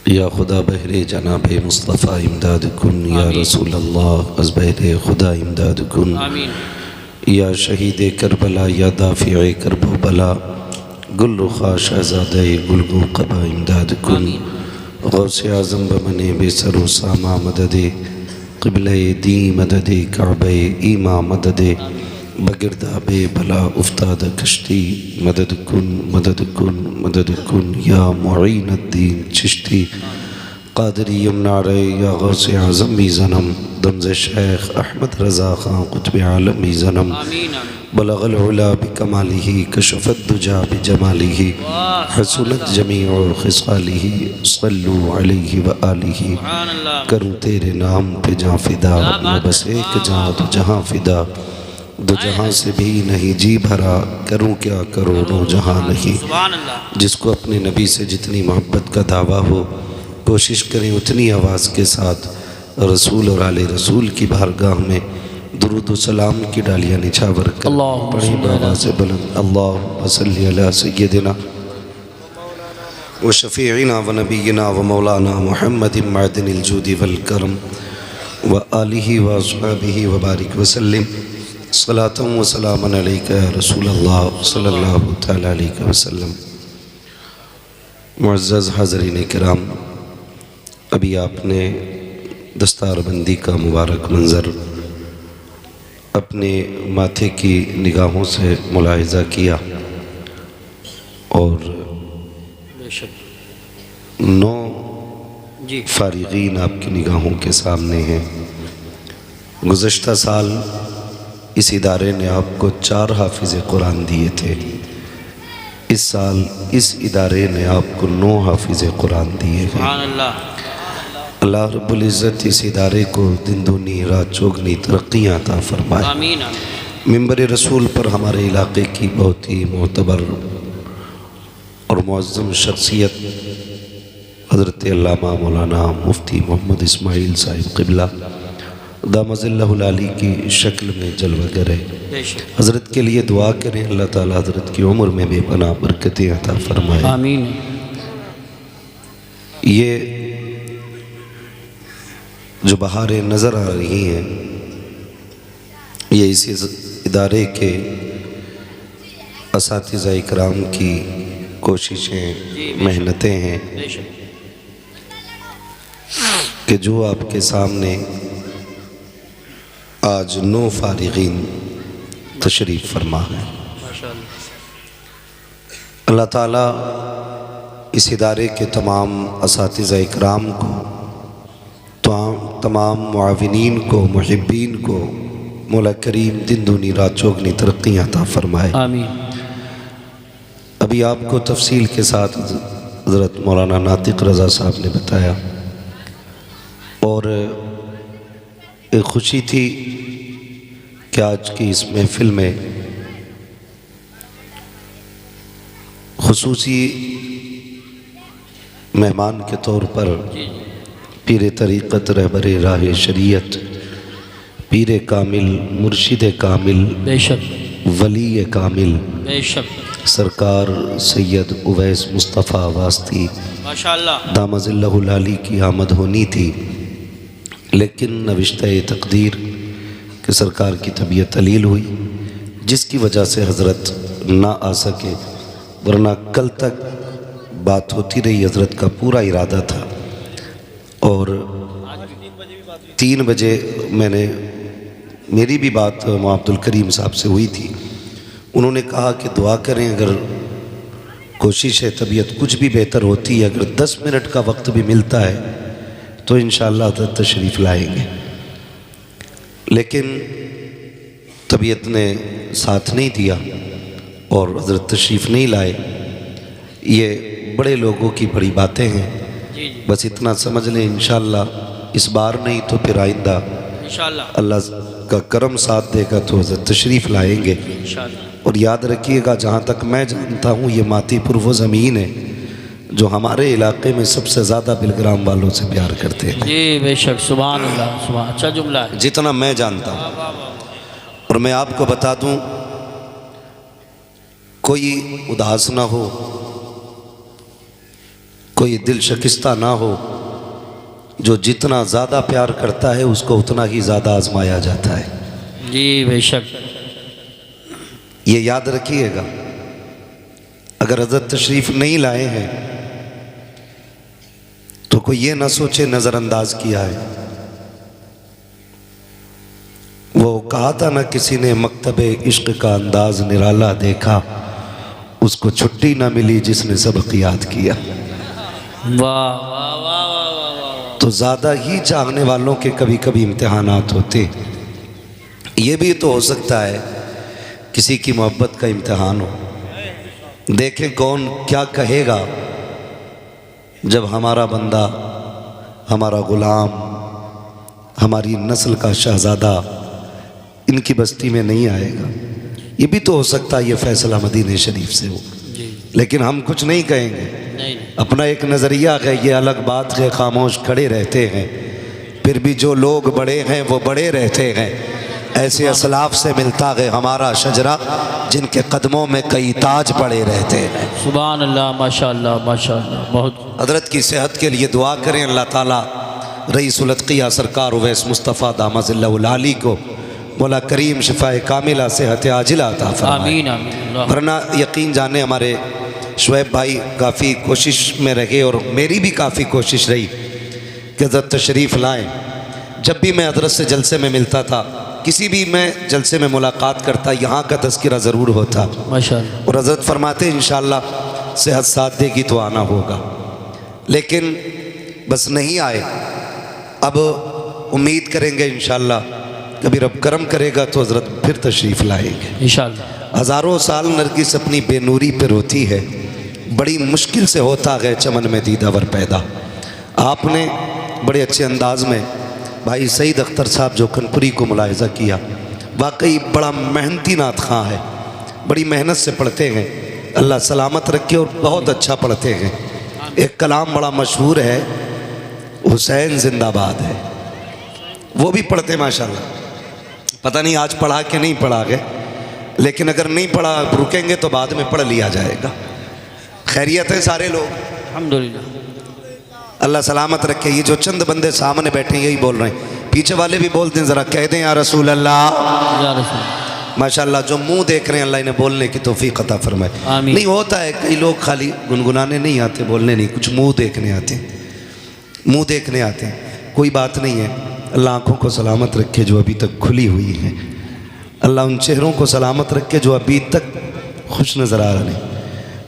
या खुदा बहरे जनाब मुस्तफ़ा इमदाद कुन, या रसूल अल्लाह अज़ बहरे खुदा इमदाद कुन, या शहीद करबला या दाफ़िए करबो बला, गुल रुखा शहज़ादे गुलगो क़बा इमदाद कुन, गौसे आज़म बमने बेसरो सामा मददे, क़िबले दी मददे काबे ईमा मददे, बगिरदाबे बला उफ्ताद कश्ती मदद कुन मदद कुन मदद कुन, या मुईनुद्दीन चिश्ती क़ादरी यमनारे, या गौसे आज़म भी ज़नम दमज़ शेख अहमद रज़ा ख़ान क़ुत्ब आलम भी ज़नम, बलग़ल उला बिकमालिही कशफ़त दुजा बिजमालिही, हसनत जमीउ ख़िसालिही, सल्लु अलैहि व आलिही। करूँ तेरे नाम पे जाँ फ़िदा, मैं बस एक जाँ तो जहाँ फ़िदा, दो जहाँ से भी नहीं जी भरा, करूँ क्या करोड़ों जहाँ नहीं। जिसको अपने नबी से जितनी मोहब्बत का दावा हो, कोशिश करें उतनी आवाज़ के साथ रसूल और आले रसूल की बारगाह में दुरूद व सलाम की डालियाँ निछावर कर पढ़ी बाबा से बुलंद अल्लाहुम्मा सल्ली अला सय्यदिना व शफ़ीइना व नबीना व मौलाना मुहम्मदिन मअदिनिल जूदी वल करम व आलिही व अस्हाबिही व बारिक व सल्लिम सलातम व सलामन अलैका या रसूल अल्लाह सल्लल्लाहु तआला अलैहि वसल्लम। मुअज़्ज़ज़ हाज़रीन किराम, अभी आपने दस्तारबंदी का मुबारक मंज़र अपने माथे की निगाहों से मुलाहिज़ा किया और 9 फ़ारिग़ीन आपकी निगाहों के सामने हैं। गुज़श्ता साल इस इदारे ने आपको 4 हाफिज़ कुरान दिए थे। इस साल इस इदारे ने आपको 9 हाफिज़ कुरान दिए हैं। अल्लाह रब्बुल इज़्ज़त इस इदारे को दिन दूनी रात चौगनी तरक्कियाँ अता फरमाए। मिंबर रसूल पर हमारे इलाक़े की बहुत ही मोतबर और मुअज़्ज़म शख्सियत हज़रत अल्लामा मौलाना मुफ्ती मोहम्मद इस्माइल साहिब क़िबला दामज़िल्लहुल आली की शक्ल में जलवा करे। हज़रत के लिए दुआ करें, अल्लाह ताला हज़रत की उम्र में बेपनाह बरकतें अता फरमाए। आमीन। ये जो बहारें नज़र आ रही हैं, ये इस इदारे के असातिज़ा इकराम की कोशिशें मेहनतें हैं कि जो आपके सामने आज 9 फ़ारिग़ीन तशरीफ़ फरमा है। अल्लाह ताला इस इदारे के तमाम असातिज़ा इकराम को, तमाम मुआविनीन को, मुहिब्बीन को मौला करीम दिन दूनी रात चौगनी तरक्कियाँ अता फरमाए। आमीन। अभी आपको तफसील के साथ हज़रत मौलाना नातिक रज़ा साहब ने बताया और एक खुशी थी कि आज की इस महफ़िल में खुसूसी मेहमान के तौर पर पीर तरीक़त रहबर राह शरीयत, पीर कामिल, मुर्शिद कामिल, बेशक वली कामिल, बेशक सरकार सैयद उवैस मुस्तफ़ा वास्ती माशाअल्लाह दामज़िल्लहुल आली की आमद होनी थी, लेकिन नविश्ते तक़दीर कि सरकार की तबीयत अलील हुई, जिसकी वजह से हज़रत ना आ सके, वरना कल तक बात होती रही। हज़रत का पूरा इरादा था और 3 बजे मेरी भी बात मौलाना अब्दुल करीम साहब से हुई थी। उन्होंने कहा कि दुआ करें, अगर कोशिश है तबीयत कुछ भी बेहतर होती है, अगर 10 मिनट का वक्त भी मिलता है तो इंशाअल्लाह हज़रत तशरीफ़ लाएंगे। लेकिन तबीयत ने साथ नहीं दिया और हज़रत तशरीफ़ नहीं लाए। ये बड़े लोगों की बड़ी बातें हैं, बस इतना समझ लें इंशाअल्लाह इस बार नहीं तो फिर आइंदा इंशाअल्लाह अल्लाह का करम साथ देगा तो हज़रत तशरीफ़ लाएंगे। और याद रखिएगा, जहाँ तक मैं जानता हूँ ये मातीपुर वो ज़मीन है जो हमारे इलाके में सबसे ज़्यादा बिलग्राम वालों से प्यार करते हैं। जी बेशक, सुभान अल्लाह, सुभान, अच्छा जुमला है, जितना मैं जानता हूँ। और मैं आपको बता दूँ, कोई उदास ना हो, कोई दिल शिकस्ता ना हो, जो जितना ज़्यादा प्यार करता है उसको उतना ही ज़्यादा आजमाया जाता है। जी बेशक, ये याद रखिएगा। अगर हज़रत तशरीफ़ नहीं लाए हैं तो कोई ये ना सोचे नज़रअंदाज किया है। वो कहा था ना किसी ने, मकतबे इश्क का अंदाज निराला देखा, उसको छुट्टी ना मिली जिसने सबक याद किया। वाह वाह वाह वाह वाह। तो ज़्यादा ही चाहने वालों के कभी कभी इम्तिहानात होते। ये भी तो हो सकता है किसी की मोहब्बत का इम्तिहान हो। देखें कौन क्या कहेगा जब हमारा बंदा, हमारा ग़ुलाम, हमारी नस्ल का शहज़ादा इनकी बस्ती में नहीं आएगा। ये भी तो हो सकता है ये फ़ैसला मदीने शरीफ से हो। लेकिन हम कुछ नहीं कहेंगे, नहीं। अपना एक नज़रिया है, ये अलग बात है, खामोश खड़े रहते हैं। फिर भी जो लोग बड़े हैं वो बड़े रहते हैं। ऐसे असलाफ से मिलता है हमारा शजरा, जिनके कदमों में कई ताज पड़े रहते हैं। सुभान अल्लाह, माशाअल्लाह माशाअल्लाह। बहुत हज़रत की सेहत के लिए दुआ करें। अल्लाह ताला रईसुल अत्क़िया सरकार उवैस मुस्तफ़ा दामज़िल्लहुल आली को मौला करीम शिफ़ाए कामिला सेहत आजिला अता फरमाए। आमीन आमीन। वरना यकीन जाने हमारे शुएब भाई काफ़ी कोशिश में रहे और मेरी भी काफ़ी कोशिश रही कि हज़रत तशरीफ़ लाएँ। जब भी मैं हज़रत से जलसे में मिलता था, किसी भी मैं जलसे में मुलाकात करता, यहाँ का तज़किरा ज़रूर होता माशाअल्लाह। और हज़रत फरमाते इंशाअल्लाह सेहत साथ देगी तो आना होगा। लेकिन बस नहीं आए। अब उम्मीद करेंगे इंशाअल्लाह कभी रब करम करेगा तो हज़रत फिर तशरीफ़ लाएंगे इंशाअल्लाह। हज़ारों साल नरगिस अपनी बेनूरी पर रोती है, बड़ी मुश्किल से होता है चमन में दीदावर पैदा। आपने बड़े अच्छे अंदाज में भाई सईद अख्तर साहब जो कनपुरी को मुलाहिज़ा किया, वाकई बड़ा मेहनती नात खां है, बड़ी मेहनत से पढ़ते हैं। अल्लाह सलामत रखे और बहुत अच्छा पढ़ते हैं। एक कलाम बड़ा मशहूर है, हुसैन जिंदाबाद है, वो भी पढ़ते माशाल्लाह। पता नहीं आज पढ़ा कि नहीं पढ़ा गए, लेकिन अगर नहीं पढ़ा रुकेंगे तो बाद में पढ़ लिया जाएगा। खैरियत है सारे लोग, अल्हम्दुलिल्लाह। अल्लाह सलामत रखे। ये जो चंद बंदे सामने बैठे हैं यही बोल रहे हैं, पीछे वाले भी बोलते हैं, ज़रा कह दें या रसूल अल्लाह। या रसूल। माशाल्लाह जो मुंह देख रहे हैं अल्लाह इन्हें बोलने की तौफीक अता फरमाए। आमीन। नहीं होता है कई लोग खाली गुनगुनाने नहीं आते, बोलने नहीं, कुछ मुंह देखने आते हैं, मुंह देखने आते हैं। कोई बात नहीं है, अल्लाह आँखों को सलामत रखे जो अभी तक खुली हुई हैं। अल्लाह उन चेहरों को सलामत रखे जो अभी तक खुश नज़र आ रहे हैं।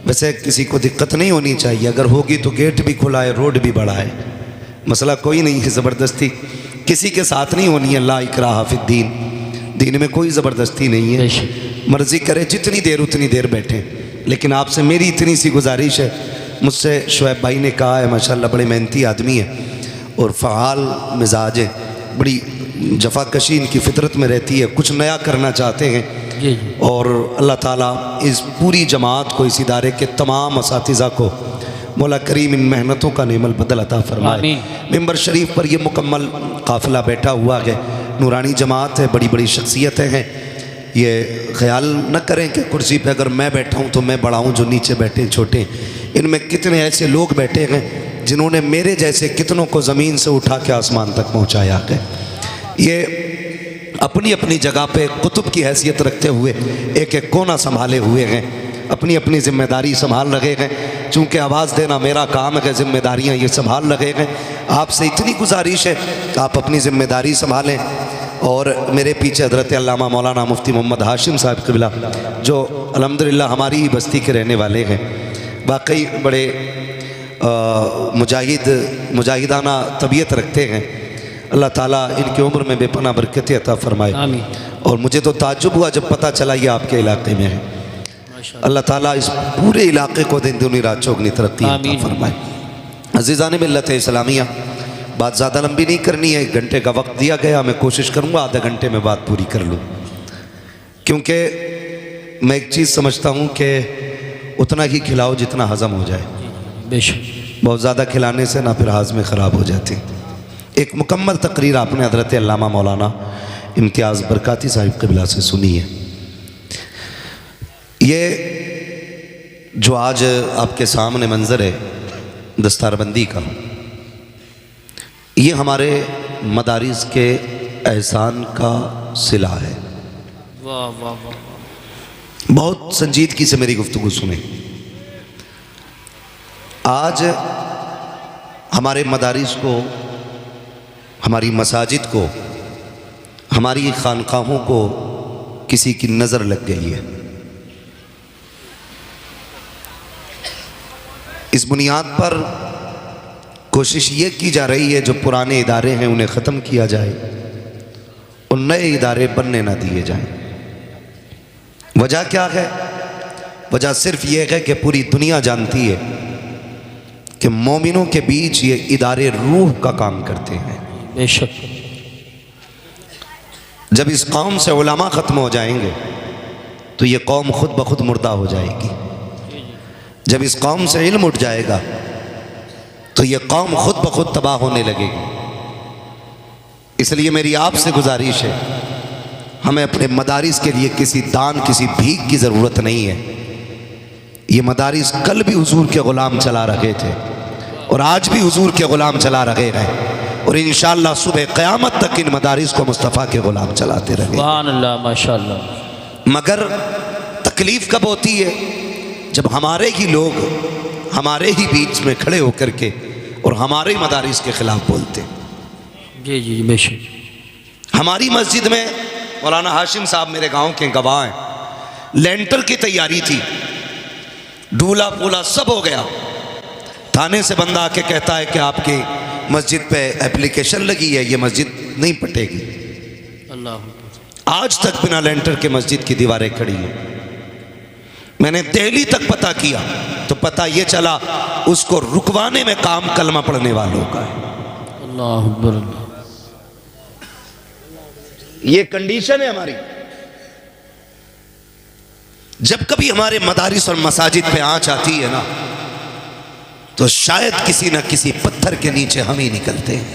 वैसे किसी को दिक्कत नहीं होनी चाहिए, अगर होगी तो गेट भी खुला है, रोड भी बड़ा है, मसला कोई नहीं है। ज़बरदस्ती किसी के साथ नहीं होनी है। ला इकराह फिद्दीन, दीन में कोई ज़बरदस्ती नहीं है। मर्ज़ी करे जितनी देर उतनी देर बैठें। लेकिन आपसे मेरी इतनी सी गुजारिश है, मुझसे शुएब भाई ने कहा है माशाल्लाह बड़े मेहनती आदमी है और फ़ाल मिजाज है, बड़ी जफाकशी इनकी फितरत में रहती है, कुछ नया करना चाहते हैं। और अल्लाह ताला इस पूरी जमात को, इस इदारे के तमाम असातिज़ा को मौला करीम इन मेहनतों का नेमल बदल अता फरमाए। मिंबर शरीफ पर ये मुकम्मल काफ़िला बैठा हुआ है, नूरानी जमात है, बड़ी बड़ी शख्सियतें हैं। ये ख्याल न करें कि कुर्सी पे अगर मैं बैठा हूँ तो मैं बड़ा हूँ, जो नीचे बैठे छोटे। इनमें कितने ऐसे लोग बैठे हैं जिन्होंने मेरे जैसे कितनों को ज़मीन से उठा के आसमान तक पहुँचाया है। ये अपनी अपनी जगह पे कुतुब की हैसियत रखते हुए एक एक कोना संभाले हुए हैं, अपनी अपनी ज़िम्मेदारी संभाल रहे हैं। चूँकि आवाज़ देना मेरा काम है, ज़िम्मेदारियाँ ये संभाल रहे हैं। आपसे इतनी गुजारिश है कि आप अपनी ज़िम्मेदारी संभालें। और मेरे पीछे हज़रत अल्लामा मौलाना मुफ्ती मोहम्मद हाशिम साहब क़िबला, जो अल्हम्दुलिल्लाह हमारी ही बस्ती के रहने वाले हैं, वाकई बड़े मुजाहिदाना तबीयत रखते हैं। अल्लाह ताला इनकी उम्र में बेपनाह बरकतें अता फरमाए। और मुझे तो ताज्जुब हुआ जब पता चला ये आपके इलाके में है। अल्लाह ताला इस पूरे इलाके को दिन दुनी रात चौगनी तरक्की अता फरमाए। अज़ीज़ान मिल्लत इस्लामिया, बात ज़्यादा लंबी नहीं करनी है, 1 घंटे का वक्त दिया गया, मैं कोशिश करूँगा आधे घंटे में बात पूरी कर लूँ। क्योंकि मैं एक चीज़ समझता हूँ कि उतना ही खिलाओ जितना हज़म हो जाए। बेशक बहुत ज़्यादा खिलाने से ना फिर हाज़मे ख़राब हो जाती। एक मुकम्मल तकरीर आपने हज़रत अल्लामा मौलाना इम्तियाज़ बरकाती साहिब क़िबला से सुनी है। ये जो आज आपके सामने मंज़र है, दस्तारबंदी का, ये हमारे मदारिस के एहसान का सिला है। वाह वाह वाह। बहुत संजीदगी से मेरी गुफ्तगू सुने। आज हमारे मदारिस को, हमारी मसाजिद को, हमारी खानकाहों को किसी की नज़र लग गई है। इस बुनियाद पर कोशिश ये की जा रही है जो पुराने इदारे हैं उन्हें ख़त्म किया जाए और नए इदारे बनने ना दिए जाएं। वजह क्या है? वजह सिर्फ ये है कि पूरी दुनिया जानती है कि मोमिनों के बीच ये इदारे रूह का काम करते हैं। बेशक। जब इस कौम से उलमा ख़त्म हो जाएंगे तो ये कौम खुद ब खुद मुर्दा हो जाएगी। जब इस कौम से इल्म उठ जाएगा तो ये कौम खुद ब खुद तबाह होने लगेगी। इसलिए मेरी आपसे गुजारिश है, हमें अपने मदारिस के लिए किसी दान, किसी भीख की ज़रूरत नहीं है। ये मदारिस कल भी हुजूर के ग़ुलाम चला रहे थे और आज भी हुजूर के ग़ुलाम चला रहे हैं और इंशाअल्लाह सुबह क़यामत तक इन मदारिस को मुस्तफ़ा के ग़ुलाम चलाते रहे। सुभान अल्लाह, माशाअल्लाह। मगर तकलीफ़ कब होती है? जब हमारे ही लोग हमारे ही बीच में खड़े होकर के और हमारे मदारिस के ख़िलाफ़ बोलते। जी जी बेशक। हमारी मस्जिद में मौलाना हाशिम साहब मेरे गांव के गवाह हैं, लेंटर की तैयारी थी, डूला पूला सब हो गया। थाने से बंदा आके कहता है कि आपकी मस्जिद पे एप्लीकेशन लगी है, ये मस्जिद नहीं पटेगी। अल्लाह। आज तक बिना लेंटर के मस्जिद की दीवारें खड़ी हैं। मैंने दिल्ली तक पता किया तो पता ये चला उसको रुकवाने में काम कलमा पढ़ने वालों का है। अल्लाह अकबर। ये कंडीशन है हमारी। जब कभी हमारे मदारिस और मसाजिद पे आंच आती है ना तो शायद किसी न किसी पत्थर के नीचे हम ही निकलते हैं।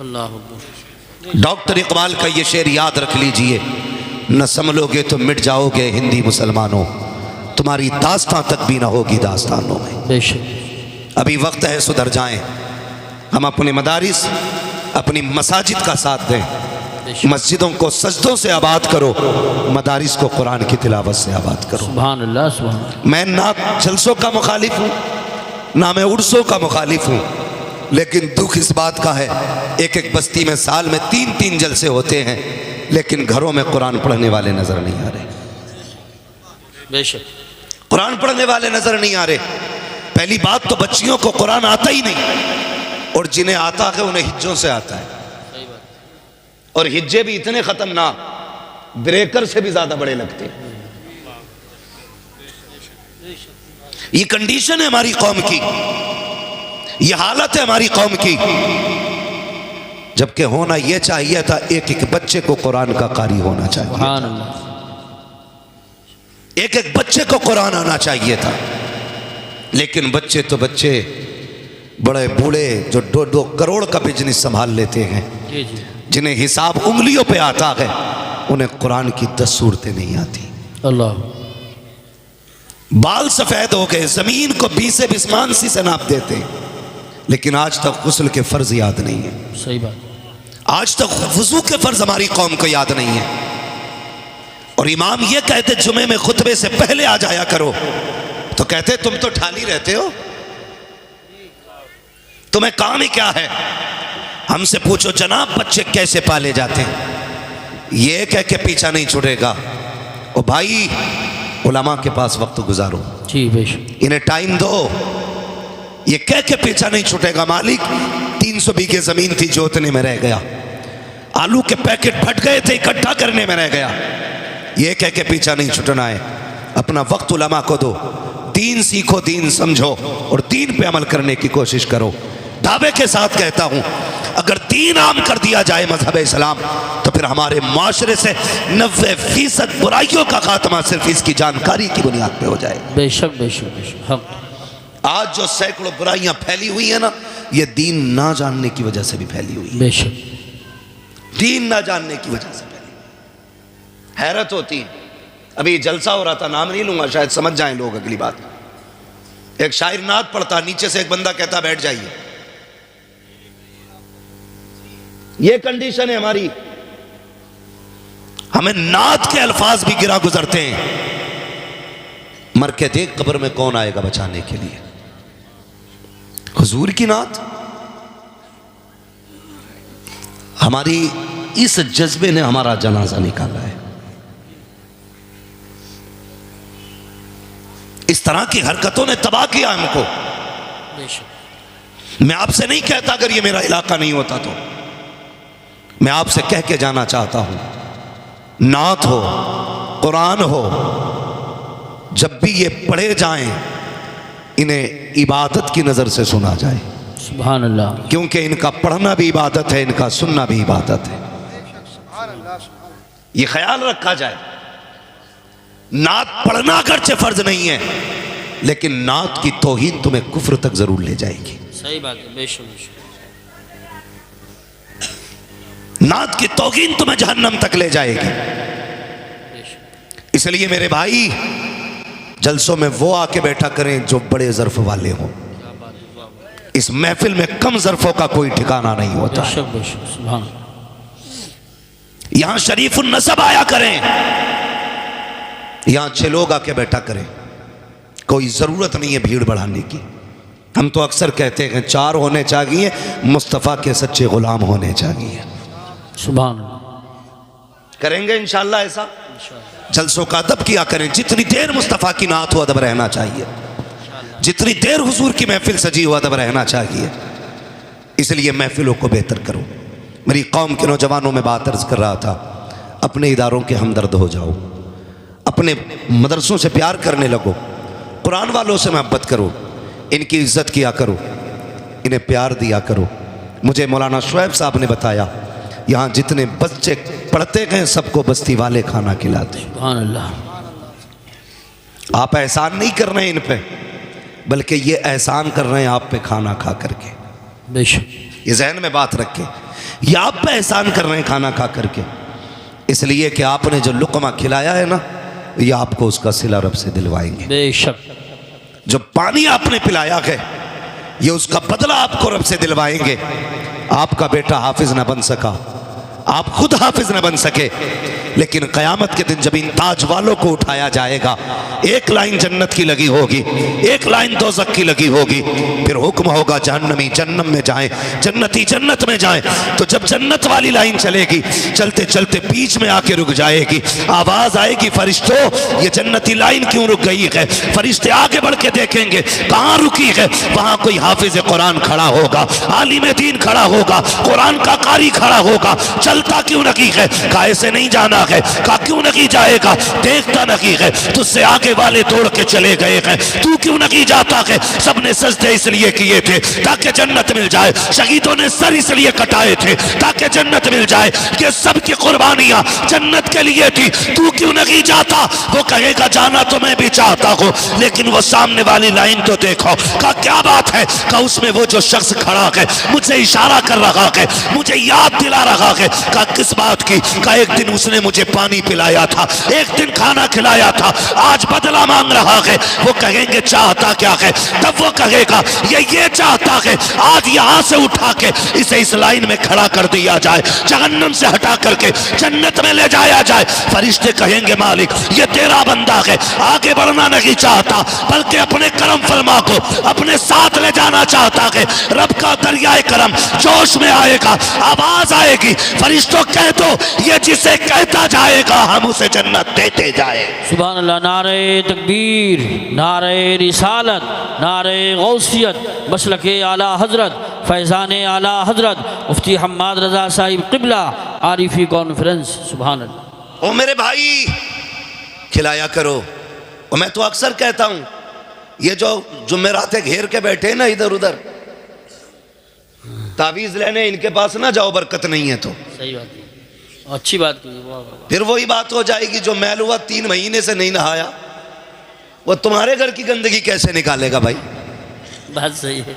अल्लाह अकबर। डॉक्टर इकबाल का ये शेर याद रख लीजिए, न संभलोगे तो मिट जाओगे हिंदी मुसलमानों, तुम्हारी दास्तां तक भी ना होगी दास्तानों में। बेशक। अभी वक्त है सुधर जाएं। हम अपने मदारिस, अपनी मसाजिद का साथ दें। मस्जिदों को सजदों से आबाद करो, मदारिस को कुरान की तिलावत से आबाद करो। सुभान अल्लाह, सुभान। मैं ना जलसों का मुखालिफ हूँ ना मैं उर्सों का मुखालिफ हूँ, लेकिन दुख इस बात का है एक एक बस्ती में साल में 3-3 जलसे होते हैं लेकिन घरों में कुरान पढ़ने वाले नजर नहीं आ रहे। बेशक। कुरान पढ़ने वाले नजर नहीं आ रहे। पहली बात तो बच्चियों को कुरान आता ही नहीं और जिन्हें आता है उन्हें हिज्जों से आता है। और हिज्जे भी इतने खतरनाक, ब्रेकर से भी ज्यादा बड़े लगते हैं। ये कंडीशन है हमारी कौम की, ये हालत है हमारी कौम की। जबकि होना यह चाहिए था एक एक बच्चे को कुरान का कारी होना चाहिए, सुभान अल्लाह। एक एक बच्चे को कुरान आना चाहिए था। लेकिन बच्चे तो बच्चे, बड़े बूढ़े जो 2-2 करोड़ का बिजनेस संभाल लेते हैं, जी जी, जिन्हें हिसाब उंगलियों पे आता है, उन्हें कुरान की 10 सूरतें नहीं आती। अल्लाह। बाल सफेद हो गए, जमीन को 20 बिस्मान सी से नाप देते, लेकिन आज तक गुस्ल के फर्ज याद नहीं है। सही बात। आज तक वुजू के फर्ज हमारी कौम को याद नहीं है। और इमाम ये कहते जुमे में खुतबे से पहले आ जाया करो, तो कहते तुम तो ठाली रहते हो, तुम्हें काम ही क्या है। हमसे पूछो जनाब बच्चे कैसे पाले जाते हैं, ये कह के पीछा नहीं छुड़ेगा। ओ भाई, उलमा के पास वक्त गुजारो, जी बेशक, इन्हें टाइम दो, ये कह के पीछा नहीं छूटेगा। मालिक 300 बीघे जमीन थी, जोतने में रह गया, आलू के पैकेट फट गए थे, इकट्ठा करने में रह गया, ये कह के पीछा नहीं छूटना है। अपना वक्त उलमा को दो, दीन सीखो, दीन समझो और दीन पे अमल करने की कोशिश करो। दावे के साथ कहता हूं, अगर दीन आम कर दिया जाए मजहब इस्लाम, तो फिर हमारे माशरे से 90% बुराइयों का खात्मा सिर्फ इसकी जानकारी की बुनियाद पे हो जाए। बेशक बेशक बेशक। हम आज जो सैकड़ों बुराइयां फैली हुई है ना, ये दीन ना जानने की वजह से भी फैली हुई है। बेशक, दीन ना जानने की वजह से फैली। हैरत होती है, अभी जलसा हो रहा था, नाम नहीं लूंगा, शायद समझ जाएं लोग अगली बात। एक शायर नात पढ़ता, नीचे से एक बंदा कहता बैठ जाइए। ये कंडीशन है हमारी, हमें नात के अल्फाज भी गिरा गुजरते हैं। मर के देख कब्र में कौन आएगा बचाने के लिए। हुजूर की नात, हमारी इस जज्बे ने हमारा जनाजा निकाला है। इस तरह की हरकतों ने तबाह किया हमको। मैं आपसे नहीं कहता अगर ये मेरा इलाका नहीं होता तो, मैं आपसे कह के जाना चाहता हूं, नात हो, कुरान हो, जब भी ये पढ़े जाएं इन्हें इबादत की नजर से सुना जाए। सुभान अल्लाह। क्योंकि इनका पढ़ना भी इबादत है, इनका सुनना भी इबादत है। ये ख्याल रखा जाए। नात पढ़ना अगरचे फर्ज नहीं है, लेकिन नात की तौहीन तुम्हें कुफ्र तक जरूर ले जाएगी। सही बात है, बेशक। नात की तौहीन तुम्हें जहन्नम तक ले जाएगी। इसलिए मेरे भाई, जलसों में वो आके बैठा करें जो बड़े ज़र्फ वाले हों। इस महफिल में कम ज़र्फों का कोई ठिकाना नहीं होता। यहां शरीफुन नसब आया करें, यहां 6 लोग आके बैठा करें। कोई ज़रूरत नहीं है भीड़ बढ़ाने की। हम तो अक्सर कहते हैं 4 होने चाहिए, मुस्तफ़ा के सच्चे गुलाम होने चाहिए। सुभान। करेंगे इंशाअल्लाह ऐसा। जलसों का अदब किया करें। जितनी देर मुस्तफ़ा की नात हो अदब रहना चाहिए, जितनी देर हुजूर की महफिल सजी हो अदब रहना चाहिए। इसलिए महफिलों को बेहतर करो। मेरी कौम के नौजवानों में बात अर्ज कर रहा था, अपने इदारों के हमदर्द हो जाओ, अपने मदरसों से प्यार करने लगो, कुरान वालों से मोहब्बत करो, इनकी इज्जत किया करो, इन्हें प्यार दिया करो। मुझे मौलाना शुएब साहब ने बताया, यहाँ जितने बच्चे पढ़ते गए सबको बस्ती वाले खाना खिलाते। सुभान अल्लाह। आप एहसान नहीं कर रहे हैं इन पे, बल्कि ये एहसान कर रहे हैं आप पे खाना खा करके। बेशक। ये जहन में बात रखें, ये आप पे एहसान कर रहे हैं खाना खा करके, इसलिए कि आपने जो लुक़मा खिलाया है ना, ये आपको उसका सिला रब से दिलवाएंगे। बेशक। जो पानी आपने पिलाया है, ये उसका बदला आपको रब से दिलवाएंगे। आपका बेटा हाफिज न बन सका, आप खुद हाफिज न बन सके, लेकिन क़यामत के दिन जब इन ताज वालों को उठाया जाएगा, एक लाइन जन्नत की लगी होगी, एक लाइन दोज़ख की लगी होगी, फिर हुक्म होगा जहन्नमी जन्नम में जाएं, जन्नती जन्नत में जाएं। तो जब जन्नत वाली लाइन चलेगी, चलते चलते बीच में आके रुक जाएगी, आवाज़ आएगी, फरिश्तों ये जन्नती लाइन क्यों रुक गई है? फरिश्ते आगे बढ़ के देखेंगे कहाँ रुकी है, वहाँ कोई हाफिज कुरान खड़ा होगा, आलिम दीन खड़ा होगा, कुरान का कारी खड़ा होगा। चलता क्यों नहीं है? कहा ऐसे नहीं जाना है। कहा क्यों नहीं जाएगा? देखता नहीं है, तुझसे आगे वाले दौड़ के चले गए हैं, तू क्यों नहीं जाता है? सबने सजदे इसलिए किए थे ताकि जन्नत मिल जाए, शहीदों ने सर इसलिए कटाए थे ताकि जन्नत मिल जाए। ये सब की कुर्बानियां जन्नत के लिए थी, तू क्यों नहीं जाता? वो कहेगा जाना तो मैं भी चाहता हूं, लेकिन वो सामने वाली लाइन तो देखो। कहा क्या बात है? कहा उसमें वो जो शख्स खड़ा है मुझे इशारा कर रहा है, मुझे याद दिला रहा है। कहा किस बात की? कहा एक दिन उसने मुझे पानी पिलाया था, एक दिन खाना खिलाया था, आज बदला मांग रहा है। वो कहेंगे चाहता क्या है? तब वो कहेगा ये चाहता है आज यहां से उठा के इसे इस लाइन में खड़ा कर दिया जाए, जहन्नम से हटा करके जन्नत में ले जाया जाए। फरिश्ते कहेंगे मालिक ये तेरा बंदा है, आगे बढ़ना नहीं चाहता, बल्कि अपने करम फरमा को अपने साथ ले जाना चाहता है। रब का दरियाए करम जोश में आएगा, आवाज आएगी, फरिश्तों कह दो ये जिसे कहता जाएगा हम उसे जन्नत देते जाए। सुभान अल्लाह। नारे तकबीर, नारे रिसालत, नारे गौसियत, मसलके आला हजरत, फैज़ान आला हजरत मुफ्ती हम्माद रज़ा साहिब क़िबला आरिफी कॉन्फ्रेंस। सुभान अल्लाह। ओ मेरे भाई खिलाया करो। और मैं तो अक्सर कहता हूं, ये जो जुमेरातें घेर के बैठे ना इधर उधर तावीज लेने, इनके पास ना जाओ, बरकत नहीं है। तो सही बात है, अच्छी बात की। फिर वही बात हो जाएगी, जो मैल हुआ 3 महीने से नहीं नहाया, वो तुम्हारे घर की गंदगी कैसे निकालेगा भाई? बात सही है।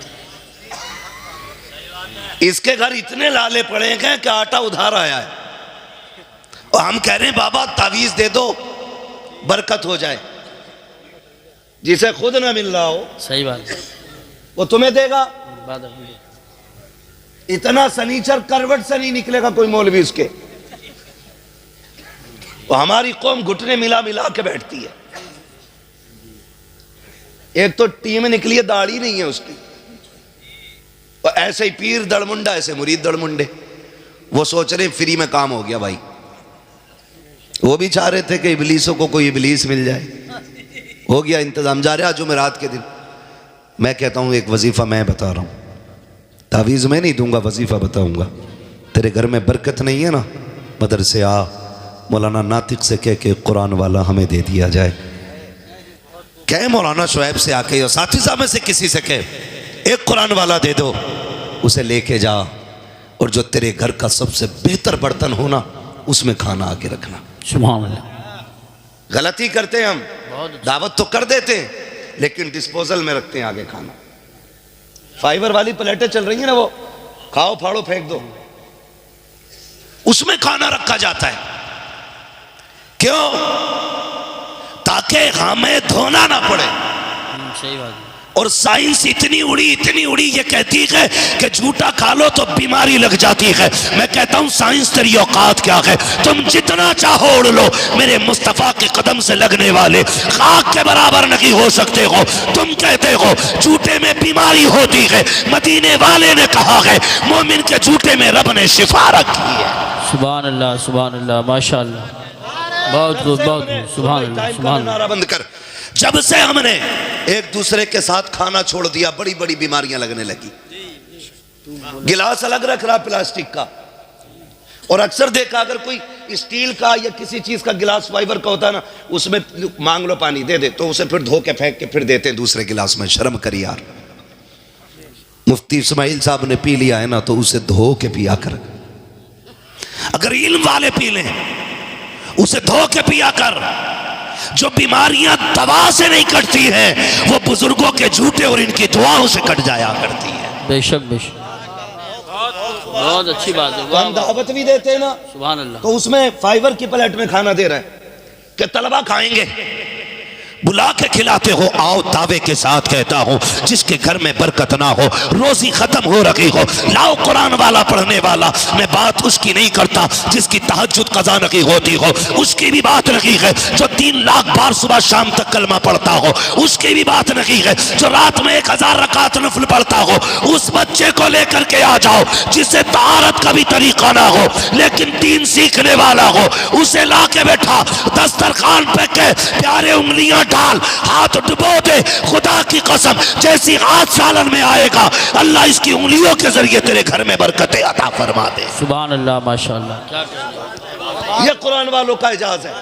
इसके घर इतने लाले पड़े हैं कि आटा उधार आया है, और हम कह रहे हैं बाबा तावीज दे दो बरकत हो जाए। जिसे खुद ना मिल रहा हो सही बात है। वो तुम्हें देगा। बात है। इतना सनीचर करवट से नहीं निकलेगा कोई मौलवी उसके। वो हमारी कौम घुटने मिला मिला के बैठती है। एक तो टीम निकली है, दाढ़ी नहीं है उसकी, और ऐसे ही पीर दड़मुंडा, ऐसे मुरीद दड़मुंडे। वो सोच रहे फ्री में काम हो गया भाई। वो भी चाह रहे थे कि इबलीसों को कोई इबलीस मिल जाए। हो गया इंतजाम। जा रहे आज जुमेरात के दिन। मैं कहता हूं एक वजीफा मैं बता रहा हूं, तावीज़ मैं नहीं दूंगा, वजीफा बताऊंगा। तेरे घर में बरकत नहीं है ना, मदरसे आ, मौलाना नातिक से कह के कुरान वाला हमें दे दिया जाए। कह मौलाना शुएब से आके या साथी साहब में से किसी से कह एक कुरान वाला दे दो, उसे लेके जा, और जो तेरे घर का सबसे बेहतर बर्तन हो ना उसमें खाना आके रखना। सुभान अल्लाह। गलती करते हैं हम, दावत तो कर देते हैं लेकिन डिस्पोजल में रखते हैं आगे खाना। फाइबर वाली प्लेटें चल रही है ना, वो खाओ फाड़ो फेंक दो, उसमें खाना रखा जाता है। क्यों? ताकि हमें धोना ना पड़े। सही बात है। और साइंस इतनी उड़ी ये कहती है कि झूठा खा लो तो बीमारी लग जाती है। मैं कहता हूं साइंस तेरी औकात क्या है? तुम जितना चाहो उड़ लो, मेरे मुस्तफा के कदम से लगने वाले खाक के बराबर नहीं हो सकते हो। तुम कहते हो झूठे में बीमारी होती है, मदीने वाले ने कहा है मोमिन के झूठे में रब ने शिफा रखी है। सुभान अल्लाह माशाअल्लाह। बहुत खूब सुभान अल्लाह। नारा बंद कर। जब से हमने एक दूसरे के साथ खाना छोड़ दिया, बड़ी बड़ी बीमारियां लगने लगी। गिलास अलग रख रहा प्लास्टिक का, और अक्सर देखा अगर कोई स्टील का या किसी चीज का गिलास फाइबर का होता है ना, उसमें मांग लो पानी दे दे, तो उसे फिर धो के फेंक के फिर देते हैं दूसरे गिलास में। शर्म कर यार। मुफ्ती इस्माइल साहब ने पी लिया है ना, तो उसे धो के पिया कर। अगर इल्म वाले पी लें, उसे धो के पिया कर। जो बीमारियां दवा से नहीं कटती हैं, वो बुजुर्गों के झूठे और इनकी दुआओं से कट जाया करती है। बेशक बेशक, बहुत अच्छी बात है। हम दावत भी देते हैं ना, सुभान अल्लाह, तो उसमें फाइबर की प्लेट में खाना दे रहे हैं कि तलबा खाएंगे। बुला के खिलाते हो, आओ दावे के साथ कहता हूं, जिसके घर में बरकत ना हो, रोजी खत्म हो रही हो, लाओ कुरान वाला पढ़ने वाला। मैं बात उसकी नहीं करता जिसकी तहज्जुद कज़ा नहीं होती हो, उसकी भी बात नहीं है। जो 3 लाख बार सुबह शाम तक कलमा पढ़ता हो, उसकी भी बात नहीं है। जो रात में 1000 रकात नफल पढ़ता हो, उस बच्चे को लेकर के आ जाओ जिसे तहारत का भी तरीका ना हो लेकिन दीन सीखने वाला हो। उसे ला के बैठा, दस्तरखान पे के प्यारे उंगलियां डाल, हाथ डुबो दे। खुदा की कसम, जैसी हाथ सालन में आएगा, अल्लाह इसकी उंगलियों के जरिए तेरे घर में बरकतें अता फरमा दे। सुभान अल्लाह माशाअल्लाह। ये कुरान वालों का एजाज है।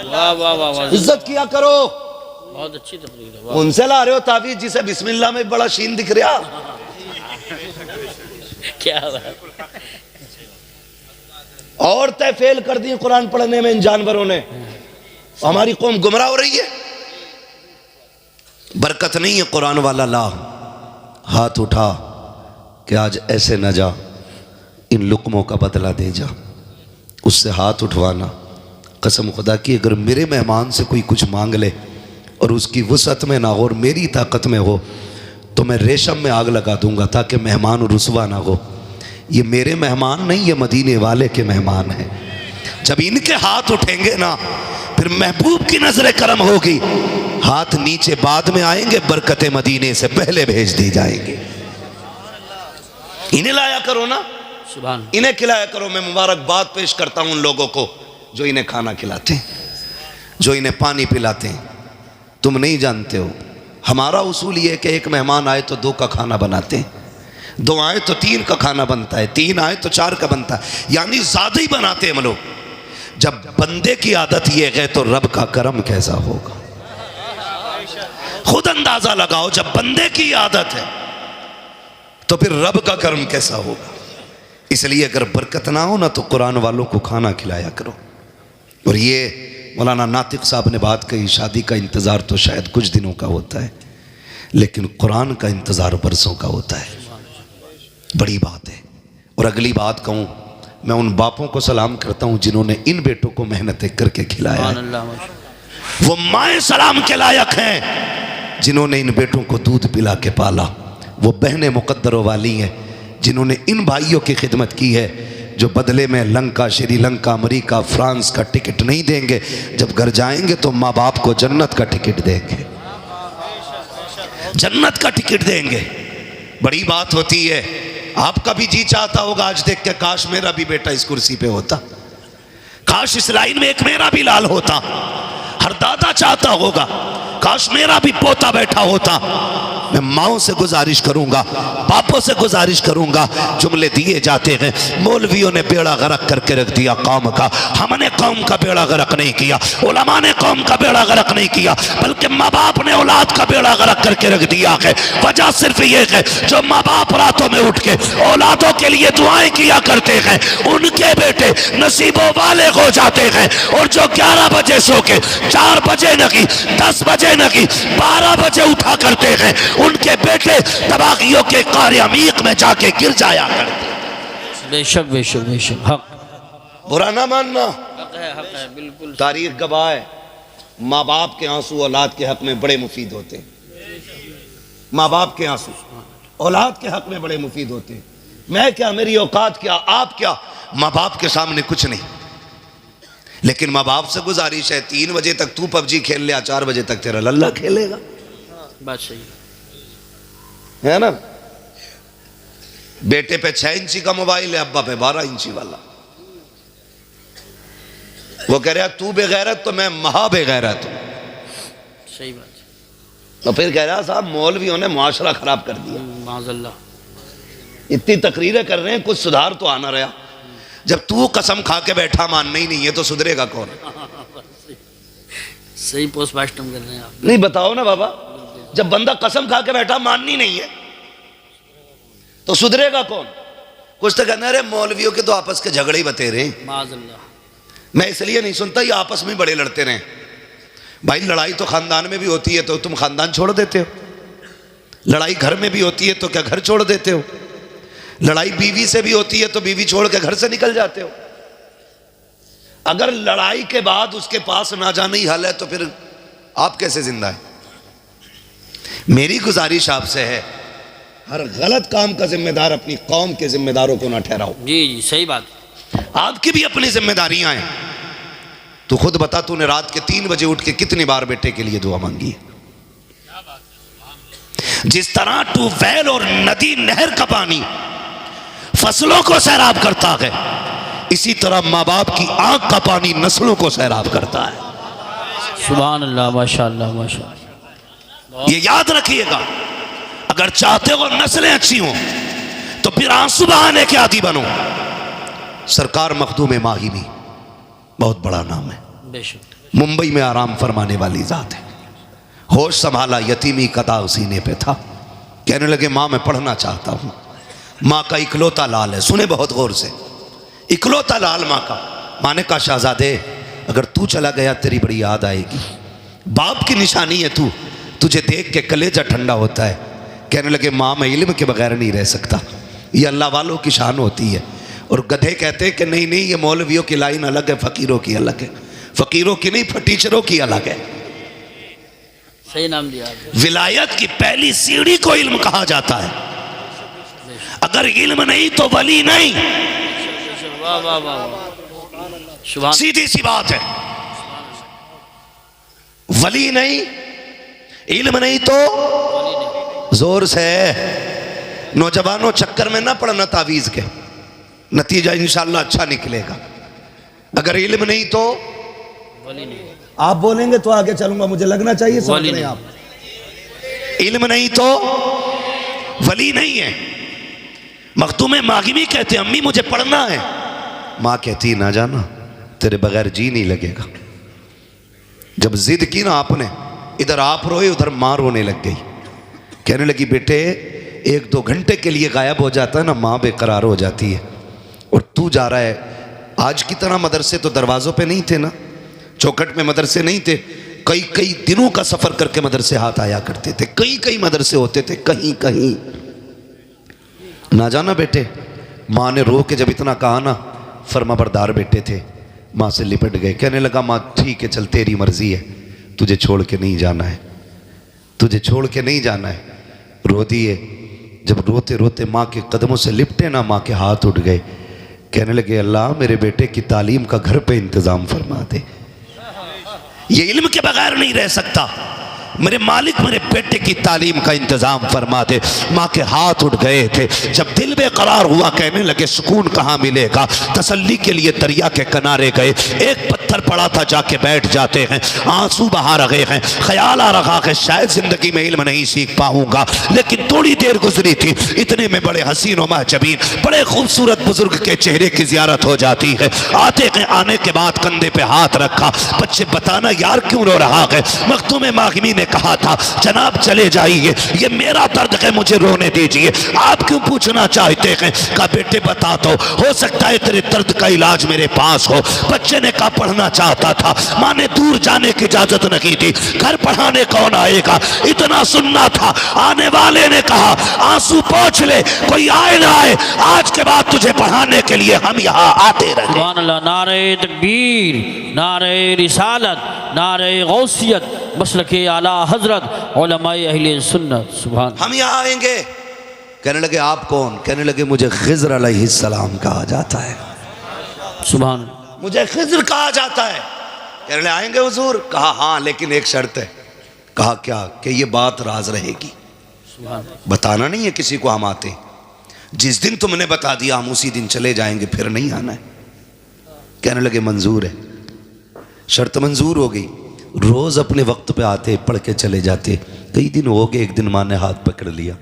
वाह वाह वाह, इज्जत किया करो। बहुत अच्छी तकरीर है। उनसे ला रहे हो ताबीज जिसे बिस्मिल्लाह में बड़ा शीन दिख रहा। क्या बात। औरतें फेल कर दी कुरान पढ़ने में इन जानवरों ने। हमारी कौम गुमराह हो रही है। बरकत नहीं है कुरान वाला ला, हाथ उठा कि आज ऐसे न जा, इन लुकमों का बदला दे जा। उससे हाथ उठवाना। कसम खुदा की, अगर मेरे मेहमान से कोई कुछ मांग ले और उसकी वसअत में ना हो और मेरी ताकत में हो, तो मैं रेशम में आग लगा दूंगा ताकि मेहमान रुसवा ना हो। ये मेरे मेहमान नहीं, ये मदीने वाले के मेहमान हैं। जब इनके हाथ उठेंगे ना, फिर महबूब की नजर करम होगी। हाथ नीचे बाद में आएंगे, बरकतें मदीने से पहले भेज दी जाएंगे। इन्हें लाया करो ना, सुभान, इन्हें खिलाया करो। मैं मुबारकबाद पेश करता हूं उन लोगों को जो इन्हें खाना खिलाते हैं, जो इन्हें पानी पिलाते हैं। तुम नहीं जानते हो, हमारा उसूल ये है कि एक मेहमान आए तो 2 का खाना बनाते हैं, 2 आए तो 3 का खाना बनता है, 3 आए तो 4 का बनता है, यानी ज्यादा ही बनाते हैं हम लोग। जब बंदे की आदत ये है तो रब का करम कैसा होगा? खुद अंदाजा लगाओ, जब बंदे की आदत है तो फिर रब का करम कैसा होगा? इसलिए अगर बरकत ना हो ना, तो कुरान वालों को खाना खिलाया करो। और ये मौलाना नातिक साहब ने बात कही, शादी का इंतज़ार तो शायद कुछ दिनों का होता है, लेकिन कुरान का इंतज़ार बरसों का होता है। बड़ी बात है। और अगली बात कहूँ, मैं उन बापों को सलाम करता हूँ जिन्होंने इन बेटों को मेहनतें करके खिलाया है। वो माए सलाम के लायक हैं जिन्होंने इन बेटों को दूध पिला के पाला। वो बहनें मुकद्दरों वाली हैं जिन्होंने इन भाइयों की खिदमत की है, जो बदले में लंका, श्रीलंका, अमेरिका, फ्रांस का टिकट नहीं देंगे, जब घर जाएंगे तो माँ बाप को जन्नत का टिकट देंगे, जन्नत का टिकट देंगे। बड़ी बात होती है। आपका भी जी चाहता होगा आज देख के, काश मेरा भी बेटा इस कुर्सी पे होता, काश इस लाइन में एक मेरा भी लाल होता। हर दादा चाहता होगा काश मेरा भी पोता बैठा होता। मैं माओं से गुजारिश करूंगा, बापों से गुजारिश करूंगा। जुमले दिए जाते हैं, मौलवियों ने बेड़ा गर्क करके रख दिया कौम का। हमने कौम का बेड़ा गर्क नहीं किया, उलमा ने कौम का बेड़ा गर्क नहीं किया, बल्कि माँ बाप ने औलाद का बेड़ा गर्क करके रख दिया है। वजह सिर्फ ये है, जो माँ बाप रातों में उठ के औलादों के लिए दुआएं किया करते हैं, उनके बेटे नसीबों वाले हो जाते हैं। और जो 11 बजे सो के 4 बजे नहीं, 10 बजे नहीं, 12 बजे उठा करते हैं, उनके बेटे तबागियों के क़ारे अमीक में जाके गिर जाया करते। बेशक बेशक बेशक, हक, बुरा ना मानना, हक है बिल्कुल। तारीख गवाह है, माँ बाप के आंसू औलाद के हक में बड़े मुफीद होते हैं। माँ बाप के आंसू औलाद के हक में बड़े मुफीद होते हैं। मैं क्या, मेरी औकात क्या, आप क्या, माँ बाप के सामने कुछ नहीं। लेकिन माँ बाप से गुजारिश है, 3 बजे तक तू पबजी खेल लिया, 4 बजे तक तेरा लल्ला खेलेगा। बात सही है ना। बेटे पे 6 इंची का मोबाइल है, अब्बा पे 12 इंची वाला। वो कह रहा तू बेगैरत तो मैं महा बेगैरत हूं। सही बात। तो फिर कह रहा साहब मौलवियों ने मुआशरा खराब कर दिया। माज़अल्लाह। इतनी तकरीरें कर रहे हैं, कुछ सुधार तो आना रहा। जब तू कसम खा के बैठा मानना ही नहीं है तो सुधरेगा कौन। सही पोस्टमास्टम कर रहे हैं आप। नहीं बताओ ना बाबा, जब बंदा कसम खा के बैठा माननी नहीं है तो सुधरेगा कौन। कुछ तो कहना, अरे मौलवियों के तो आपस के झगड़े ही बतेरे हैं। माज़अल्लाह। मैं इसलिए नहीं सुनता, ये आपस में बड़े लड़ते रहे। भाई लड़ाई तो खानदान में भी होती है तो तुम खानदान छोड़ देते हो, लड़ाई घर में भी होती है तो क्या घर छोड़ देते हो, लड़ाई बीवी से भी होती है तो बीवी छोड़ के घर से निकल जाते हो। अगर लड़ाई के बाद उसके पास ना जाने ही हल है तो फिर आप कैसे जिंदा है। मेरी गुजारिश आपसे है, हर गलत काम का जिम्मेदार अपनी कौम के जिम्मेदारों को ना ठहराओ। जी जी सही बात। आपकी भी अपनी जिम्मेदारियां हैं। तू खुद बता, तूने रात के 3 बजे उठ के कितनी बार बेटे के लिए दुआ मांगी है। जिस तरह ट्यूबवेल और नदी नहर का पानी फसलों को सैराब करता है, इसी तरह माँ बाप की आंख का पानी नस्लों को सैराब करता है। सुभान अल्लाह, माशाअल्लाह माशाअल्लाह। ये याद रखिएगा, अगर चाहते हो नस्लें अच्छी हों तो फिर आंसू बहाने के आदी बनो। सरकार मखदूम माहिमी बहुत बड़ा नाम है, बेशक। मुंबई में आराम फरमाने वाली जात है। होश संभाला, यतीमी का दाग सीने पे था। कहने लगे माँ मैं पढ़ना चाहता हूँ। माँ का इकलौता लाल है, सुने बहुत गौर से, इकलौता लाल माँ का। माँ ने कहा शहजादे अगर तू चला गया तेरी बड़ी याद आएगी। बाप की निशानी है तू, तुझे देख के कलेजा ठंडा होता है। कहने लगे माँ मैं इल्म के बगैर नहीं रह सकता, ये अल्लाह वालों की शान होती है। और गधे कहते हैं कि नहीं नहीं ये मौलवियों की लाइन अलग है, फ़कीरों की अलग है। फ़कीरों की नहीं, टीचरों की अलग है। सही नाम दिया। विलायत की पहली सीढ़ी को इल्म कहा जाता है। अगर इल्म नहीं तो वली नहीं। वाह वाह वाह, सीधी सी बात है। वली नहीं, इल्म नहीं तो जोर से। नौजवानों चक्कर में ना पड़ना तावीज के, नतीजा इंशाल्लाह अच्छा निकलेगा। अगर इल्म नहीं तो वली नहीं। आप बोलेंगे तो आगे चलूंगा, मुझे लगना चाहिए समझ रहे हैं आप। इल्म नहीं तो वली नहीं है। मखदूम मागिमी कहते अम्मी मुझे पढ़ना है। माँ कहती ना जाना, तेरे बगैर जी नहीं लगेगा। जब जिद की ना आपने, इधर आप रोए उधर माँ रोने लग गई। कहने लगी बेटे 1-2 घंटे के लिए गायब हो जाता है ना, माँ बेकरार हो जाती है। और तू जा रहा है। आज की तरह मदरसे तो दरवाज़ों पे नहीं थे ना, चौखट में मदरसे नहीं थे। कई दिनों का सफ़र करके मदरसे हाथ आया करते थे। कई मदरसे होते थे, कहीं ना जाना बेटे। माँ ने रो के जब इतना कहा ना, फर्माबरदार बेटे थे, माँ से लिपट गए। कहने लगा माँ ठीक है चल तेरी मर्जी है। तुझे छोड़ के नहीं जाना है, तुझे छोड़ के नहीं जाना है। रो दिए। जब रोते रोते माँ के कदमों से लिपटे ना, माँ के हाथ उठ गए। कहने लगे अल्लाह मेरे बेटे की तालीम का घर पे इंतज़ाम फरमा दे, ये इल्म के बगैर नहीं रह सकता, मेरे मालिक मेरे बेटे की तालीम का इंतज़ाम फरमा दे। माँ के हाथ उठ गए थे। जब दिल बेकरार हुआ, कहने लगे सुकून कहाँ मिलेगा। तसल्ली के लिए दरिया के किनारे गए, एक पत्थर पड़ा था, जाके बैठ जाते हैं, आंसू बहा रहे हैं। ख्याल आ रहा है शायद जिंदगी में इल्म नहीं सीख पाऊंगा, लेकिन थोड़ी देर गुजरी थी, इतने में बड़े हसीन और महजबीन बड़े खूबसूरत बुजुर्ग के चेहरे की जियारत हो जाती है। आते हैं, आने के बाद कंधे पे हाथ रखा, बच्चे बताना यार क्यों रो रहा है। मखदूम माहिमी ने कहा था जनाब चले जाइए, ये मेरा दर्द है, मुझे रोने दीजिए, आप क्यों पूछना चाहते हैं। कहा बेटे बता तो, हो सकता है तेरे दर्द का इलाज मेरे पास हो। बच्चे ने कहा पढ़ना चाहता था। माँ ने दूर जाने की इजाजत नहीं दी, घर पढ़ाने कौन आएगा, इतना सुनना था। आने वाले ने कहा आंसू पोंछ ले, कोई आए ना आए, आज के बाद तुझे पढ़ाने के लिए हम यहाँ आते रहे। सुभान अल्लाह। नारे तकबीर, नारे रिसालत, नारे गौसियत, मसलके आला हजरत उलमाए अहले सुन्नत। सुभान। हम यहाँ आएंगे। कहने लगे आप कौन। कहने लगे मुझे खिज़्र अलैहिस्सलाम कहा जाता है। सुभान। मुझे खिज़्र कहा जाता है। कहने लगे आएंगे हुजूर। कहा हाँ लेकिन एक शर्त है। कहा क्या। कि ये बात राज रहेगी, सुभान। बताना नहीं है किसी को हम आते। जिस दिन तुमने बता दिया हम उसी दिन चले जाएंगे, फिर नहीं आना है। कहने लगे मंजूर है। शर्त मंजूर हो गई। रोज़ अपने वक्त पे आते, पढ़ के चले जाते। कई दिन हो गए, एक दिन माँ ने हाथ पकड़ लिया,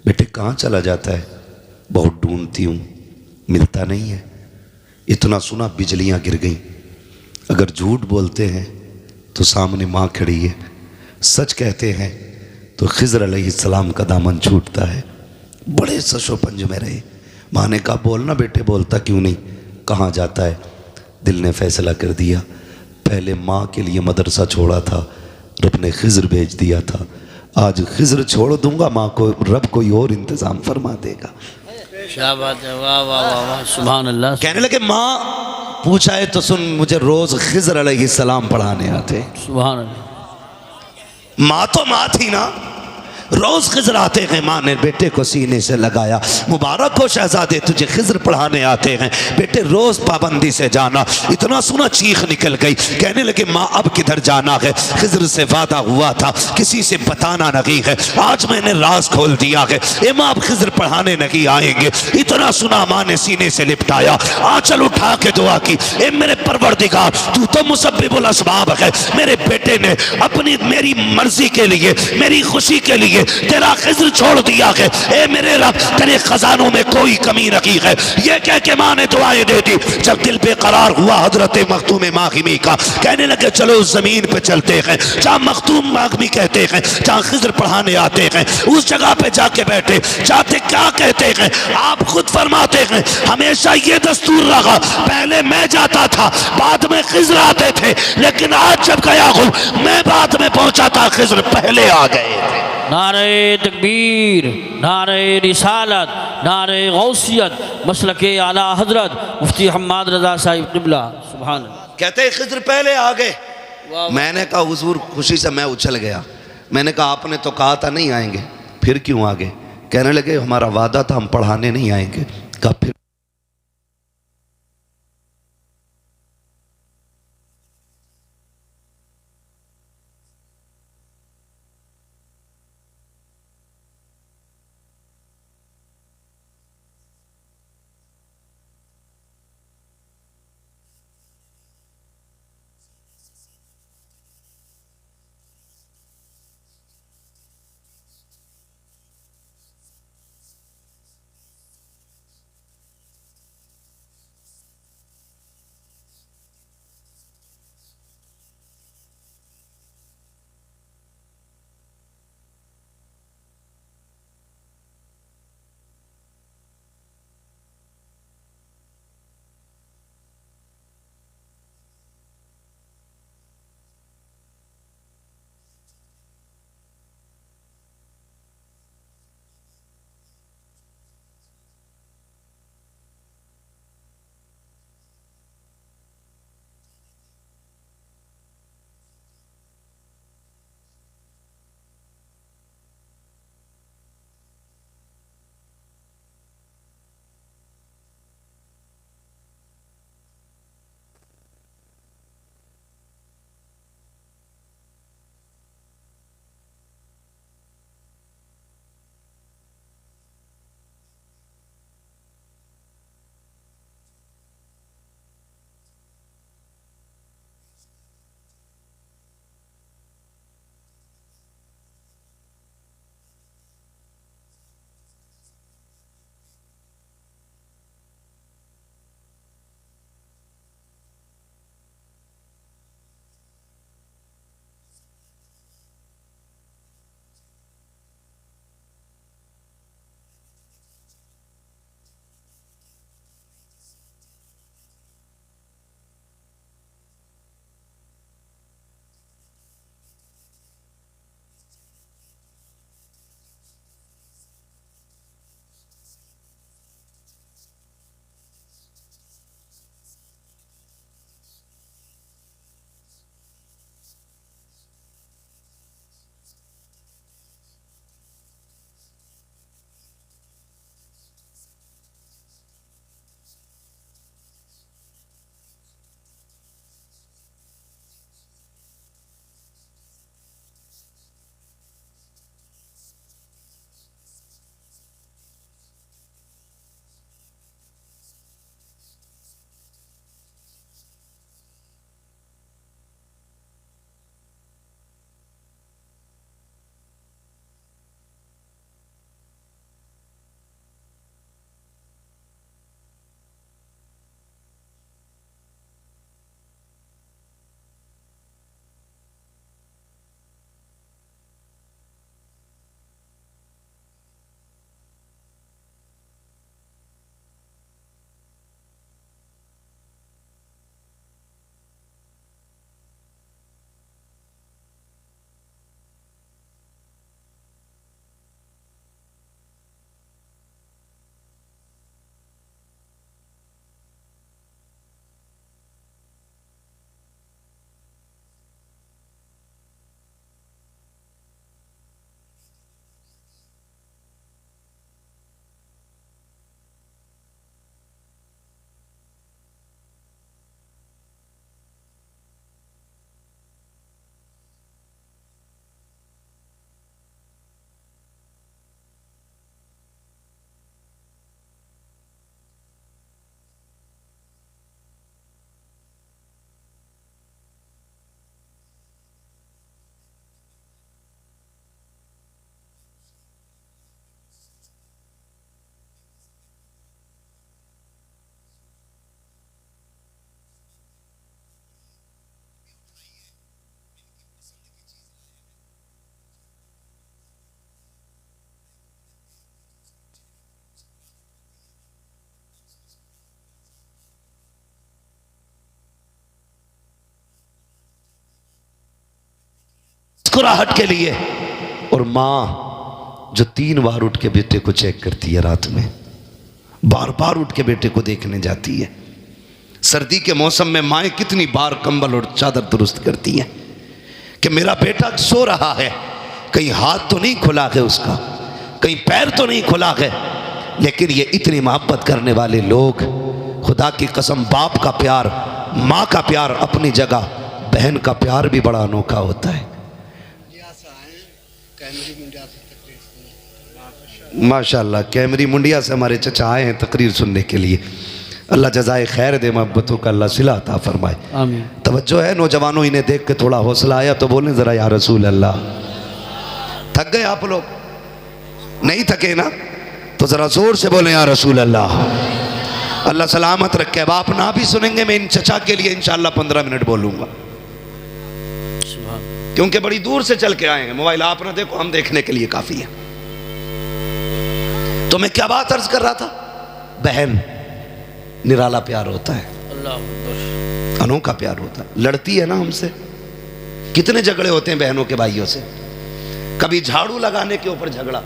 बेटे कहाँ चला जाता है। बहुत ढूंढती हूँ, मिलता नहीं है। इतना सुना बिजलियाँ गिर गईं। अगर झूठ बोलते हैं तो सामने माँ खड़ी है, सच कहते हैं तो खिज़्र अलैहिस्सलाम का दामन छूटता है। बड़े सशोपंज में रहे। माँ ने कहा बोलना बेटे, बोलता क्यों नहीं, कहाँ जाता है। दिल ने फैसला कर दिया, पहले माँ के लिए मदरसा छोड़ा था, रब ने खिज़्र भेज दिया था, आज खिज़्र छोड़ दूंगा, माँ को रब कोई और इंतज़ाम फरमा देगा। क्या बात है, वाह वाह वाह वाह, सुभान अल्लाह। कहने लगे माँ पूछा है तो सुन, मुझे रोज़ खिज़्र अलैहिस्सलाम पढ़ाने आते। सुभान अल्लाह। माँ तो माँ थी ना, रोज खिज़्र आते हैं। माँ ने बेटे को सीने से लगाया, मुबारक हो शहजादे तुझे खिज़्र पढ़ाने आते हैं, बेटे रोज पाबंदी से जाना। इतना सुना चीख निकल गई। कहने लगे माँ अब किधर जाना है, खिज़्र से वादा हुआ था किसी से बताना नहीं है, आज मैंने राज खोल दिया है। ए माँ अब खिज़्र पढ़ाने नहीं आएंगे। इतना सुना माँ ने सीने से लिपटाया, आंचल उठा के दुआ की, ए मेरे परवरदिगार तू तो मुसब्बिबुल असबाब है, मेरे बेटे ने अपनी मेरी मर्जी के लिए, मेरी खुशी के लिए तेरा खिज़्र छोड़ दिया है। ए मेरे रब तेरे खजानों में कोई कमी नहीं है। ये कह के माँ ने दुआएं दे दी। जब दिल बेकरार हुआ हजरत मखदूम माहिमी का, कहने लगे चलो उस जमीन पे चलते हैं जहाँ मखदूम माहिमी कहते हैं, जहाँ खिज़्र पढ़ाने आते हैं, उस जगह पे जाके बैठे। जाते क्या कहते हैं, आप खुद फरमाते हैं हमेशा ये दस्तूर रहा, पहले मैं जाता था बाद में खिज़्र आते थे, लेकिन आज जब गया हूँ मैं बाद में पहुंचा था, खिज़्र पहले आ गए थे। नारे तकबीर, नारे रिसालत, नारे गौसियत, मसलके आला हजरत मुफ्ती हम्माद रजा साहिब क़िबला। सुभान अल्लाह। कहते हैं खिज़्र पहले आ गए। मैंने कहा हुजूर, खुशी से मैं उछल गया। मैंने कहा आपने तो कहा था नहीं आएंगे, फिर क्यों आ गए। कहने लगे हमारा वादा था हम पढ़ाने नहीं आएंगे। कहा फिर मुस्कुराहट के लिए। और माँ जो 3 बार उठ के बेटे को चेक करती है, रात में बार बार उठ के बेटे को देखने जाती है। सर्दी के मौसम में माएँ कितनी बार कंबल और चादर दुरुस्त करती हैं कि मेरा बेटा सो रहा है, कहीं हाथ तो नहीं खुला है उसका, कहीं पैर तो नहीं खुला है। लेकिन ये इतनी मोहब्बत करने वाले लोग, खुदा की कसम, बाप का प्यार, माँ का प्यार अपनी जगह, बहन का प्यार भी बड़ा अनोखा होता है। माशाल्लाह, कैमरी मुंडिया से हमारे चचा आए हैं तकरीर सुनने के लिए। अल्लाह जज़ाए खैर दे, मोहब्बतों का अल्लाह सिला अता फरमाए। आमीन। तवज्जो है नौजवानों, इन्हें देख के थोड़ा हौसला आया तो बोलें ज़रा या रसूल अल्लाह। थक गए आप लोग? नहीं थके ना? तो ज़रा ज़ोर से बोलें या रसूल अल्लाह। अल्लाह सलामत रखे। अब आप ना भी सुनेंगे, मैं इन चचा के लिए इंशाअल्लाह 15 मिनट बोलूँगा, क्योंकि बड़ी दूर से चल के आए हैं। मोबाइल आप ना देखो, हम देखने के लिए काफ़ी है। तो मैं क्या बात अर्ज कर रहा था? बहन, निराला प्यार होता है, अनोखा प्यार होता है। लड़ती है ना हमसे, कितने झगड़े होते हैं बहनों के भाइयों से। कभी झाड़ू लगाने के ऊपर झगड़ा,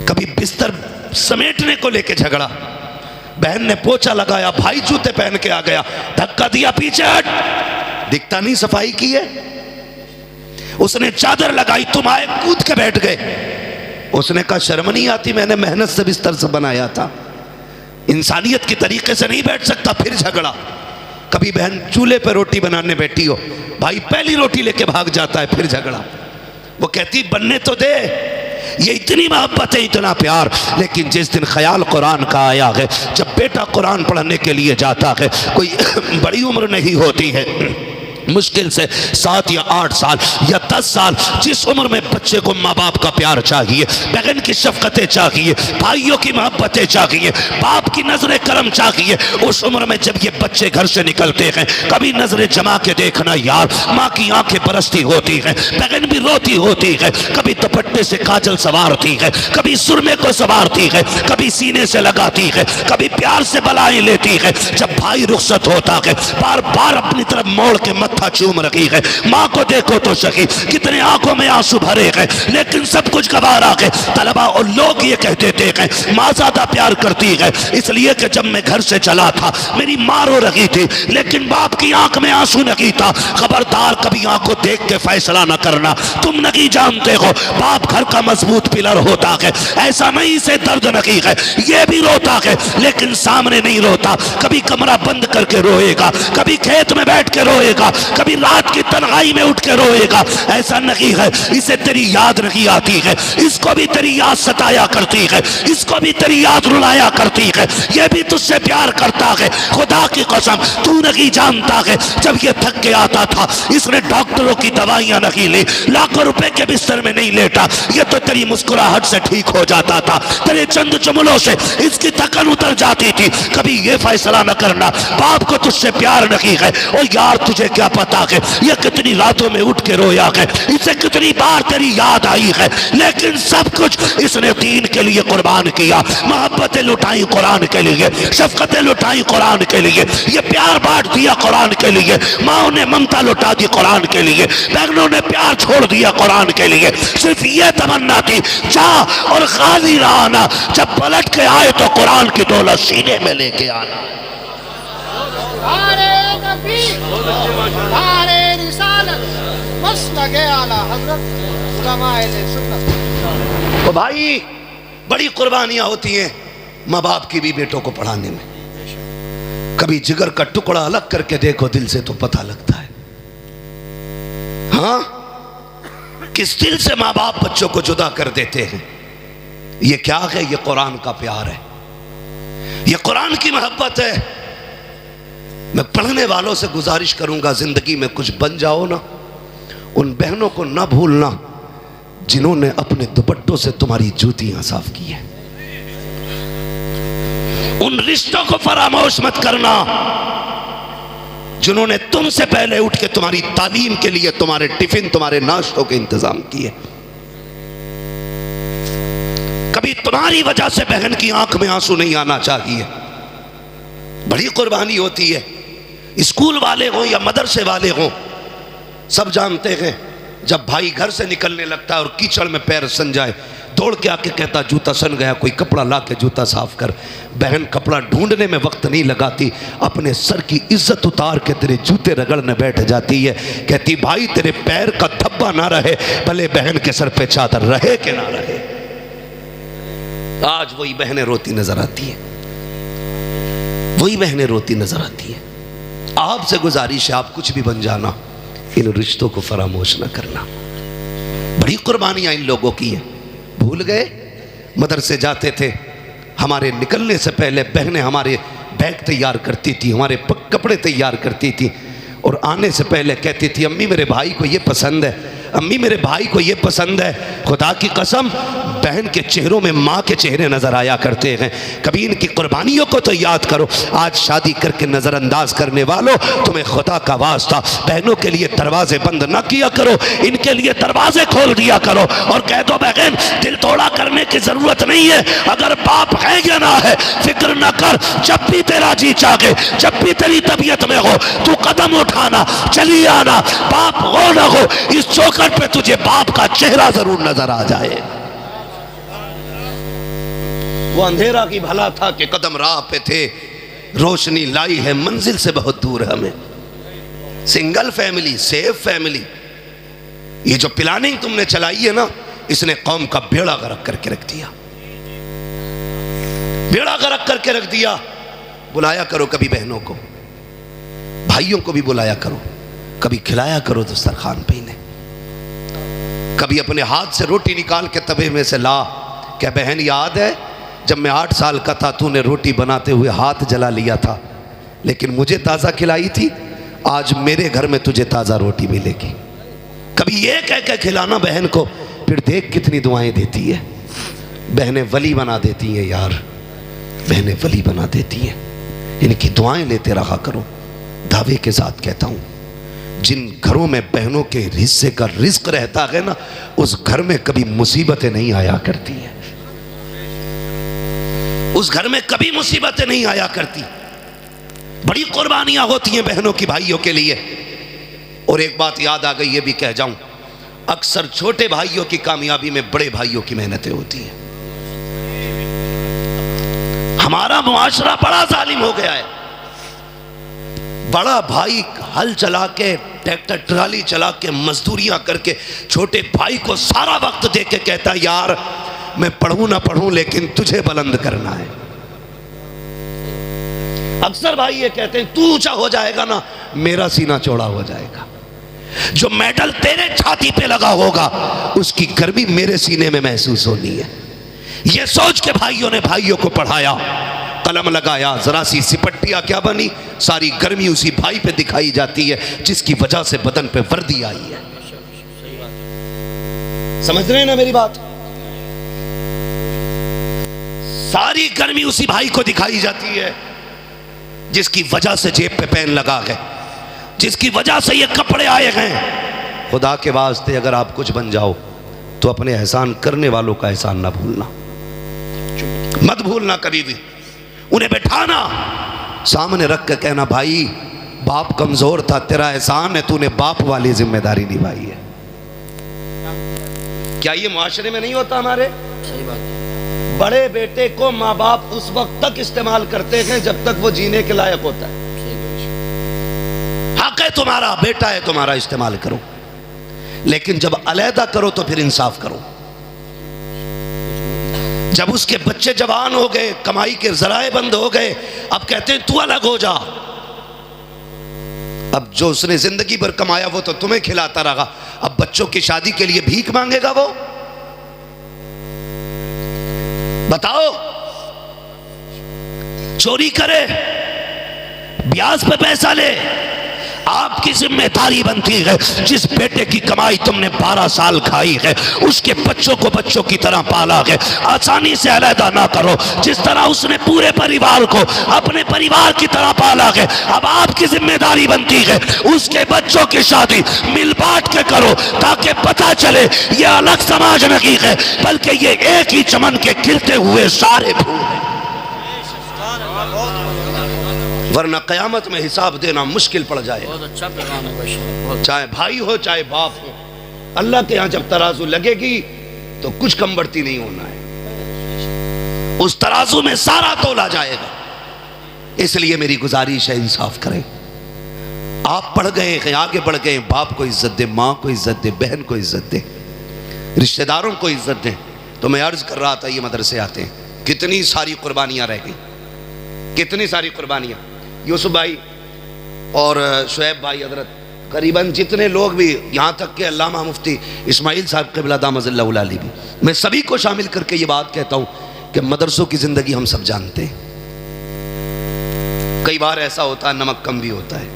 कभी बिस्तर समेटने को लेके झगड़ा। बहन ने पोछा लगाया, भाई जूते पहन के आ गया, धक्का दिया, पीछे हट, दिखता नहीं सफाई की है। उसने चादर लगाई, तुम आए कूद के बैठ गए। उसने कहा शर्म नहीं आती, मैंने मेहनत से बिस्तर से बनाया था, इंसानियत के तरीके से नहीं बैठ सकता। फिर झगड़ा। कभी बहन चूल्हे पर रोटी बनाने बैठी हो, भाई पहली रोटी लेके भाग जाता है, फिर झगड़ा। वो कहती बनने तो दे। ये इतनी मोहब्बत है, इतना प्यार। लेकिन जिस दिन ख्याल कुरान का आया है, जब बेटा कुरान पढ़ने के लिए जाता है, कोई बड़ी उम्र नहीं होती है, मुश्किल से 7 या 8 साल या 10 साल, जिस उम्र में बच्चे को माँ बाप का प्यार चाहिए, बहन की शफकतें चाहिए, भाइयों की मोहब्बतें चाहिए, बाप की नजरें करम चाहिए, उस उम्र में जब ये बच्चे घर से निकलते हैं, कभी नजरें जमा के देखना यार, माँ की आंखें बरसती होती हैं, बहन भी रोती होती है, कभी दुपट्टे से काजल सवारती है, कभी सुरमे को सवारती है, कभी सीने से लगाती है, कभी प्यार से बलाएं लेती है। जब भाई रुखसत होता है, बार बार अपनी तरफ मोड़ के मत्था चूम रही है। माँ को देखो तो सही, कितने आंखों में आंसू भरे हैं, लेकिन सब कुछ गवारा है। तलबा और लोग ये कहते थे माँ ज्यादा प्यार करती है, इसलिए कि जब मैं घर से चला था मेरी माँ रो रही थी, लेकिन बाप की आंख में आंसू नहीं था। खबरदार, कभी आंख को देख के फैसला न करना, तुम नहीं जानते हो बाप घर का मजबूत पिलर होता है। ऐसा नहीं से दर्द नहीं है, ये भी रोता है, लेकिन सामने नहीं रोता। कभी कमरा बंद करके रोएगा, कभी खेत में बैठ के रोएगा, कभी रात की तन्हाई में उठ के रोएगा। ऐसा नहीं है इसे तेरी याद नहीं आती है, इसको भी तेरी याद सताया करती है, इसको भी तेरी याद रुलाया करती है, ये भी तुझसे प्यार करता है। खुदा की कसम, तू नहीं जानता है, जब ये थक के आता था, इसने डॉक्टरों की दवाइयां नहीं ली, लाखों रुपए के बिस्तर में नहीं लेटा, ये तो तेरी मुस्कुराहट से ठीक हो जाता था, तेरे चंद चुमलों से इसकी थकन उतर जाती थी। कभी ये फैसला न करना बाप को तुझसे प्यार नहीं है। ओ यार, तुझे क्या पता है ये कितनी रातों में उठ के रोया है, इसे कितनी बार तेरी याद आई है, लेकिन सब कुछ इसने दीन के लिए कुर्बान किया। मोहब्बतें लुटाई कुरान के लिए, शफकतें लुटाई कुरान के लिए, ये प्यार बांट दिया कुरान के लिए, माओ ने ममता लुटा दी कुरान के लिए, बहनों ने प्यार छोड़ दिया कुरान के लिए। सिर्फ ये तमन्ना थी, जा और खाली रहना, जब पलट के आए तो कुरान की दौलत सीने में लेके आना। तो भाई, बड़ी कुर्बानियां होती हैं माँ बाप की भी बेटों को पढ़ाने में। कभी जिगर का टुकड़ा अलग करके देखो दिल से तो पता लगता है, हाँ, किस दिल से माँ बाप बच्चों को जुदा कर देते हैं। ये क्या है? ये कुरान का प्यार है, ये कुरान की मोहब्बत है। मैं पढ़ने वालों से गुजारिश करूंगा, जिंदगी में कुछ बन जाओ ना, उन बहनों को ना भूलना जिन्होंने अपने दुपट्टों से तुम्हारी जूतियां साफ की है। उन रिश्तों को फरामोश मत करना जिन्होंने तुमसे पहले उठ के तुम्हारी तालीम के लिए तुम्हारे टिफिन, तुम्हारे नाश्तों के इंतजाम किए। कभी तुम्हारी वजह से बहन की आंख में आंसू नहीं आना चाहिए। बड़ी कुर्बानी होती है। स्कूल वाले हों या मदरसे वाले हों, सब जानते हैं जब भाई घर से निकलने लगता है और कीचड़ में पैर सन जाए, दौड़ के आके कहता जूता सन गया, कोई कपड़ा ला के जूता साफ कर। बहन कपड़ा ढूंढने में वक्त नहीं लगाती, अपने सर की इज्जत उतार के तेरे जूते रगड़ने बैठ जाती है। कहती भाई तेरे पैर का धब्बा ना रहे, भले बहन के सर पे चादर रहे कि ना रहे। आज वही बहनें रोती नजर आती हैं, वही बहनें रोती नजर आती हैं। आपसे गुजारिश है, आप कुछ भी बन जाना, इन रिश्तों को फरामोश ना करना। बड़ी कुर्बानियां इन लोगों की हैं। भूल गए, मदरसे जाते थे, हमारे निकलने से पहले बहनें हमारे बैग तैयार करती थी, हमारे कपड़े तैयार करती थी, और आने से पहले कहती थी अम्मी मेरे भाई को ये पसंद है, अम्मी मेरे भाई को ये पसंद है। खुदा की कसम बहन के चेहरों में माँ के चेहरे नजर आया करते हैं। कभी इनकी कुर्बानियों को तो याद करो। आज शादी करके नजरअंदाज करने वालों, तुम्हें खुदा का वास्ता बहनों के लिए दरवाजे बंद ना किया करो, इनके लिए दरवाजे खोल दिया करो और कह दो बहन दिल तोड़ा करने की जरूरत नहीं है, अगर बाप है या ना है फिक्र न कर, जब भी तेरा जी चाहे, जब भी तेरी तबीयत में हो तू कदम उठाना, चली आना, बाप हो ना हो इस चौखट पे तुझे बाप का चेहरा जरूर नजर आ जाए। वो अंधेरा की भला था कि कदम राह पे थे, रोशनी लाई है मंजिल से बहुत दूर हमें। सिंगल फैमिली, सेफ फैमिली, ये जो प्लानिंग तुमने चलाई है ना, इसने कौम का बेड़ा गर्क करके रख दिया, बेड़ा गर्क करके रख दिया। बुलाया करो कभी बहनों को, भाइयों को भी बुलाया करो, कभी खिलाया करो दस्तरखान पे इन्हें, कभी अपने हाथ से रोटी निकाल के तवे में से ला। क्या बहन याद है जब मैं 8 साल का था, तूने रोटी बनाते हुए हाथ जला लिया था, लेकिन मुझे ताज़ा खिलाई थी, आज मेरे घर में तुझे ताज़ा रोटी मिलेगी। कभी ये कह के खिलाना बहन को, फिर देख कितनी दुआएं देती है। बहनें वली बना देती हैं यार, बहनें वली बना देती हैं। इनकी दुआएं लेते रहा करो। दावे के साथ कहता हूँ, जिन घरों में बहनों के हिस्से का रिस्क रहता है ना, उस घर में कभी मुसीबतें नहीं आया करती हैं, उस घर में कभी मुसीबतें नहीं आया करती। बड़ी कुर्बानियां होती हैं बहनों की भाइयों के लिए। और एक बात याद आ गई, ये भी कह जाऊं, अक्सर छोटे भाइयों की कामयाबी में बड़े भाइयों की मेहनतें होती हैं। हमारा मुआशरा बड़ा जालिम हो गया है। बड़ा भाई हल चला के, ट्रैक्टर ट्राली चला के, मजदूरियां करके छोटे भाई को सारा वक्त दे के कहता यार मैं पढ़ूं ना पढ़ूं लेकिन तुझे बुलंद करना है। अक्सर भाई ये कहते हैं तू ऊंचा हो जाएगा ना, मेरा सीना चौड़ा हो जाएगा। जो मेडल तेरे छाती पे लगा होगा उसकी गर्मी मेरे सीने में महसूस होनी है। ये सोच के भाइयों ने भाइयों को पढ़ाया, कलम लगाया, जरा सी सिपट्टिया क्या बनी, सारी गर्मी उसी भाई पे दिखाई जाती है जिसकी वजह से बदन पे वर्दी आई है। समझ रहे हैं ना मेरी बात? सारी गर्मी उसी भाई को दिखाई जाती है जिसकी वजह से जेब पे पेन लगा गए, जिसकी वजह से ये कपड़े आए गए। खुदा के वास्ते अगर आप कुछ बन जाओ तो अपने एहसान करने वालों का एहसान ना भूलना, मत भूलना कभी भी। उन्हें बैठाना, सामने रख के कहना भाई बाप कमजोर था, तेरा एहसान है, तूने बाप वाली जिम्मेदारी निभाई है। क्या ये मुआशरे में नहीं होता हमारे? सही बात है। बड़े बेटे को माँ बाप उस वक्त तक इस्तेमाल करते हैं जब तक वो जीने के लायक होता है। हक है तुम्हारा, बेटा है तुम्हारा, इस्तेमाल करो, लेकिन जब अलहदा करो तो फिर इंसाफ करो। जब उसके बच्चे जवान हो गए, कमाई के जराए बंद हो गए, अब कहते हैं तू अलग हो जा। अब जो उसने जिंदगी भर कमाया वो तो तुम्हें खिलाता रहा, अब बच्चों की शादी के लिए भीख मांगेगा वो? बताओ। चोरी करे, ब्याज पे पैसा ले, आपकी जिम्मेदारी बनती है जिस बेटे की कमाई तुमने 12 साल खाई है उसके बच्चों को बच्चों की तरह पाला है, आसानी से अलहदा ना करो। जिस तरह उसने पूरे परिवार को अपने परिवार की तरह पाला है, अब आपकी जिम्मेदारी बनती है उसके बच्चों की शादी मिल बांट के करो, ताकि पता चले ये अलग समाज नहीं है बल्कि ये एक ही चमन के खिलते हुए सारे फूल हैं। वरना कयामत में हिसाब देना मुश्किल पड़ जाए। बहुत अच्छा पैगाम है, चाहे भाई हो चाहे बाप हो। अल्लाह के यहां जब तराजू लगेगी तो कुछ कम बढ़ती नहीं होना है, उस तराजू में सारा तोला जाएगा। इसलिए मेरी गुजारिश है, इंसाफ करें। आप पढ़ गए हैं, आगे बढ़ गए, बाप को इज्जत दे, माँ को इज्जत दे, बहन को इज्जत दे, रिश्तेदारों को इज्जत दे। तो मैं अर्ज कर रहा था, ये मदरसे आते हैं, कितनी सारी कुर्बानियां रह गई, कितनी सारी कुर्बानियां। यूसुफ भाई और शुएब भाई हजरत, करीबन जितने लोग भी, यहाँ तक के अल्लामा मुफ्ती इस्माइल साहब क़िबला दामज़ल्लहु अलैहि भी, मैं सभी को शामिल करके ये बात कहता हूँ कि मदरसों की ज़िंदगी हम सब जानते हैं। कई बार ऐसा होता है नमक कम भी होता है,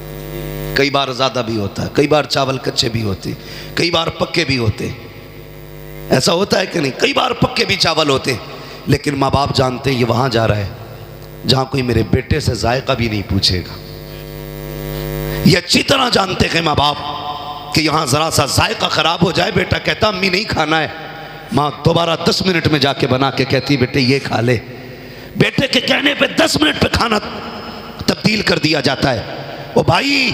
कई बार ज़्यादा भी होता है, कई बार चावल कच्चे भी होते, कई बार पक्के भी होते। ऐसा होता है कि नहीं? कई बार पक्के भी चावल होते। लेकिन माँ बाप जानते हैं ये वहाँ जा रहा है जहाँ कोई मेरे बेटे से जायका भी नहीं पूछेगा। ये अच्छी तरह जानते हैं माँ बाप कि यहाँ ज़रा सा जायका ख़राब हो जाए, बेटा कहता अम्मी नहीं खाना है, माँ दोबारा 10 मिनट में जाके बना के कहती बेटे ये खा ले। बेटे के कहने पे 10 मिनट पे खाना तब्दील कर दिया जाता है। ओ भाई,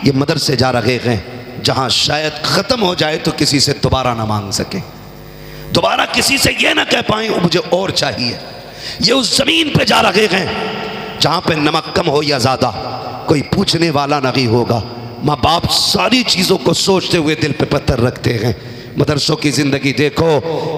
ये मदरसे जा रहे हैं जहाँ शायद ख़त्म हो जाए तो किसी से दोबारा ना मांग सके, दोबारा किसी से ये ना कह पाए मुझे और चाहिए। ये उस ज़मीन पे जा रहे हैं जहाँ पे नमक कम हो या ज़्यादा कोई पूछने वाला नहीं होगा। माँ बाप सारी चीज़ों को सोचते हुए दिल पे पत्थर रखते हैं। मदरसों की ज़िंदगी देखो,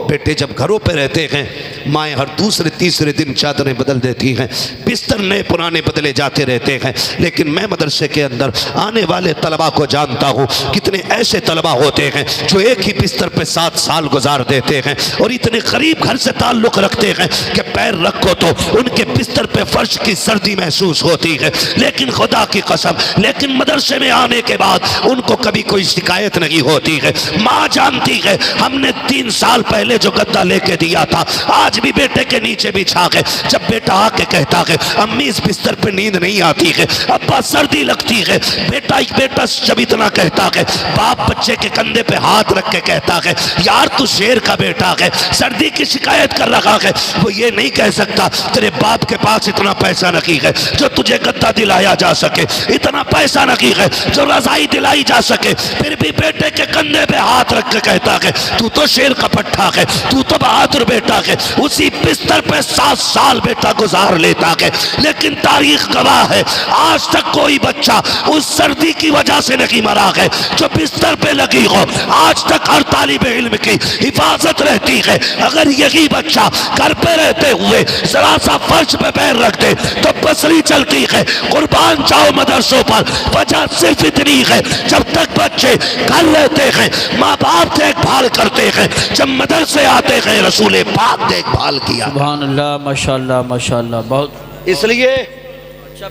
बेटे जब घरों पे रहते हैं माएँ हर दूसरे तीसरे दिन चादरें बदल देती हैं, बिस्तर नए पुराने बदले जाते रहते हैं। लेकिन मैं मदरसे के अंदर आने वाले तलबा को जानता हूँ, कितने ऐसे तलबा होते हैं जो एक ही बिस्तर पे 7 साल गुजार देते हैं और इतने करीब घर से ताल्लुक़ रखते हैं कि पैर रखो तो उनके बिस्तर पे फर्श की सर्दी महसूस होती है। लेकिन खुदा की कसम, लेकिन मदरसे में आने के बाद उनको कभी कोई शिकायत नहीं होती है। माँ जानती है हमने 3 साल पहले जो गद्दा लेके दिया था आज भी बेटे के नीचे बिछा के, जब बेटा आके कहता है अम्मी इस बिस्तर पे नींद नहीं आती है, अब्बा सर्दी लगती है, बेटा जब इतना कहता है, बाप बच्चे के कंधे पे हाथ रख के कहता है यार तू शेर का बेटा है, सर्दी की शिकायत कर रहा है। वो ये नहीं कह सकता तेरे बाप के पास इतना पैसा नहीं है जो तुझे गद्दा दिलाया जा सके, इतना पैसा नहीं है जो रजाई दिलाई जा सके, फिर भी बेटे के कंधे पे हाथ रख के कहता है तू तो शेर का पट्टा है, तू तो बहादुर बेटा है। उसी बिस्तर पे 7 साल बेटा गुजार लेता है। लेकिन तारीख गवाह है आज तक कोई बच्चा उस सर्दी की वजह से नहीं मरा है जो बिस्तर पे लगी हो। आज तक हर तालिबे इल्म की हिफाजत रहती है। अगर यही बच्चा घर पे रहते हुए जरा सा फर्श पे पैर रख दे तो पसरी चलती है। कुर्बान जाओ मदरसों पर, वजह सिर्फ इतनी है जब तक बच्चे घर रहते हैं माँ बाप देखभाल करते हैं, जब मदरसे आते हैं रसूल पाक देखभाल किया। सुभान अल्लाह, माशाअल्लाह माशाअल्लाह। बहुत इसलिए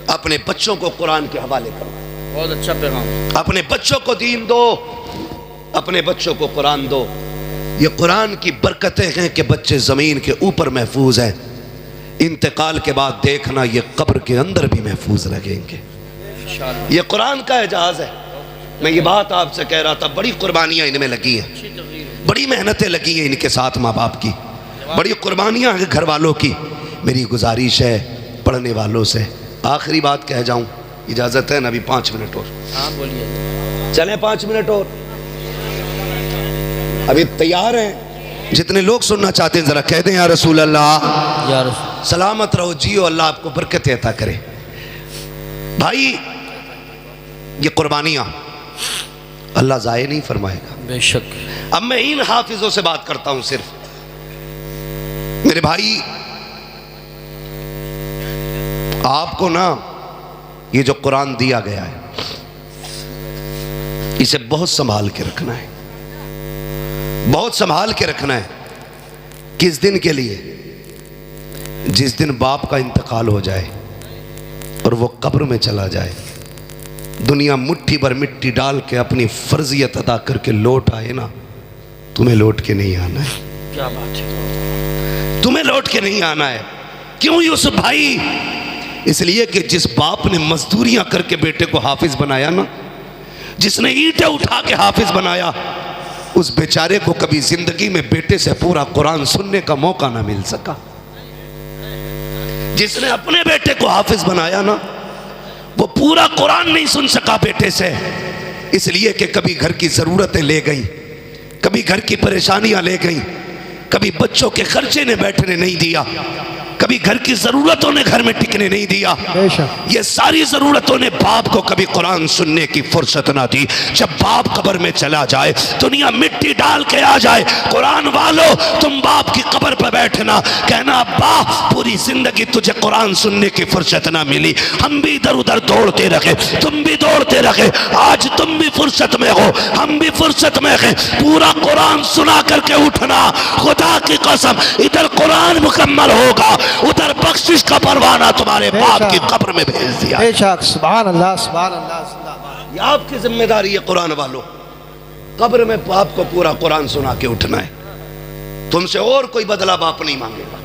अपने बच्चों को कुरान के हवाले करो। बहुत अच्छा पैगाम। अपने बच्चों को दीन दो, अपने बच्चों को कुरान दो। ये कुरान की बरकतें हैं कि बच्चे ज़मीन के ऊपर महफूज हैं, इंतकाल के बाद देखना ये कब्र के अंदर भी महफूज रहेंगे। ये कुरान का एजाज़ है। मैं ये बात आपसे कह रहा था, बड़ी कुर्बानियाँ इनमें लगी हैं, बड़ी मेहनतें लगी हैं इनके साथ माँ बाप की, बड़ी कुर्बानियाँ हैं घर वालों की। मेरी गुजारिश है पढ़ने वालों से, आखिरी बात कह जाऊँ, इजाज़त है ना? अभी 5 मिनट और। हाँ बोलिए। चलें 5 मिनट और, अभी तैयार हैं? जितने लोग सुनना चाहते हैं ज़रा कह दें या रसूल अल्लाह। या रसूल। सलामत रहो, जियो, अल्लाह आपको बरकत अता करे। भाई ये कुर्बानियाँ अल्लाह ज़ाये नहीं फरमाएगा, बेशक। अब मैं इन हाफिजों से बात करता हूं सिर्फ। मेरे भाई आपको ना ये जो कुरान दिया गया है इसे बहुत संभाल के रखना है, बहुत संभाल के रखना है। किस दिन के लिए? जिस दिन बाप का इंतकाल हो जाए और वो कब्र में चला जाए, दुनिया मुट्ठी भर मिट्टी डाल के अपनी फर्जियत अदा करके लौट आए ना, तुम्हें लौट के नहीं आना है। क्या बात है, तुम्हें लौट के नहीं आना है। क्यों यूसुफ भाई? इसलिए कि जिस बाप ने मजदूरियां करके बेटे को हाफिज बनाया ना, जिसने ईंटें उठा के हाफिज बनाया, उस बेचारे को कभी जिंदगी में बेटे से पूरा कुरान सुनने का मौका ना मिल सका। जिसने अपने बेटे को हाफिज बनाया ना, वो पूरा कुरान नहीं सुन सका बेटे से, इसलिए कि कभी घर की ज़रूरतें ले गई, कभी घर की परेशानियां ले गई, कभी बच्चों के खर्चे ने बैठने नहीं दिया, कभी घर की ज़रूरतों ने घर में टिकने नहीं दिया। ये सारी ज़रूरतों ने बाप को कभी कुरान सुनने की फुर्सत ना दी। जब बाप कब्र में चला जाए, दुनिया मिट्टी डाल के आ जाए, कुरान वालों तुम बाप की कब्र पर बैठना, कहना अब्बा पूरी जिंदगी तुझे कुरान सुनने की फुर्सत ना मिली, हम भी इधर उधर दौड़ते रहे, तुम भी दौड़ते रहे, आज तुम भी फुर्सत में हो, हम भी फुर्सत में हैं, पूरा कुरान सुना करके उठना। खुदा की कसम इधर कुरान मुकम्मल होगा, उधर बख्शिश का परवाना तुम्हारे बाप की कब्र में भेज दिया। बेशक, सुभान अल्लाह, सुभान अल्लाह। ये आपकी जिम्मेदारी है कुरान वालों, कब्र में बाप को पूरा कुरान सुना के उठना है। तुमसे और कोई बदला बाप नहीं मांगेगा।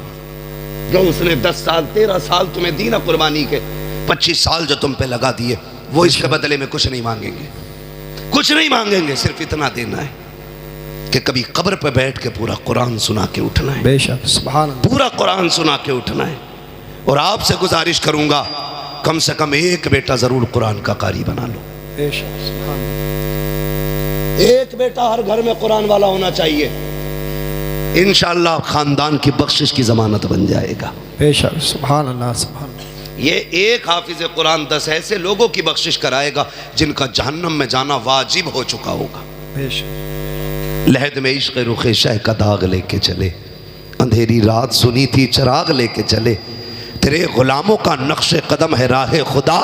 जो उसने 10 साल 13 साल तुम्हें दी ना कुर्बानी के, 25 साल जो तुम पे लगा दिए, वो इसके बदले में कुछ नहीं मांगेंगे, कुछ नहीं मांगेंगे। सिर्फ इतना देना है कि कभी कब्र पे बैठ के पूरा कुरान सुना के उठना है। बेशक, सुभान अल्लाह। पूरा कुरान सुना के उठना है। और आपसे गुजारिश करूंगा कम से कम एक बेटा जरूर कुरान का कारी बना लो। बेशक, सुभान अल्लाह। एक बेटा हर घर में कुरान वाला होना चाहिए। इंशाअल्लाह खानदान की बख्शिश की जमानत बन जाएगा। बेशक, सुभान अल्लाह, सुभान अल्लाह। ये एक हाफिज कुरान 10 ऐसे लोगों की बख्शिश कराएगा जिनका जहन्नम में जाना वाजिब हो चुका होगा। बेशक। लहद में इश्क़ रुख़ शह का दाग लेके चले, अंधेरी रात सुनी थी चिराग लेके चले, तेरे गुलामों का नक्शे कदम है राह खुदा,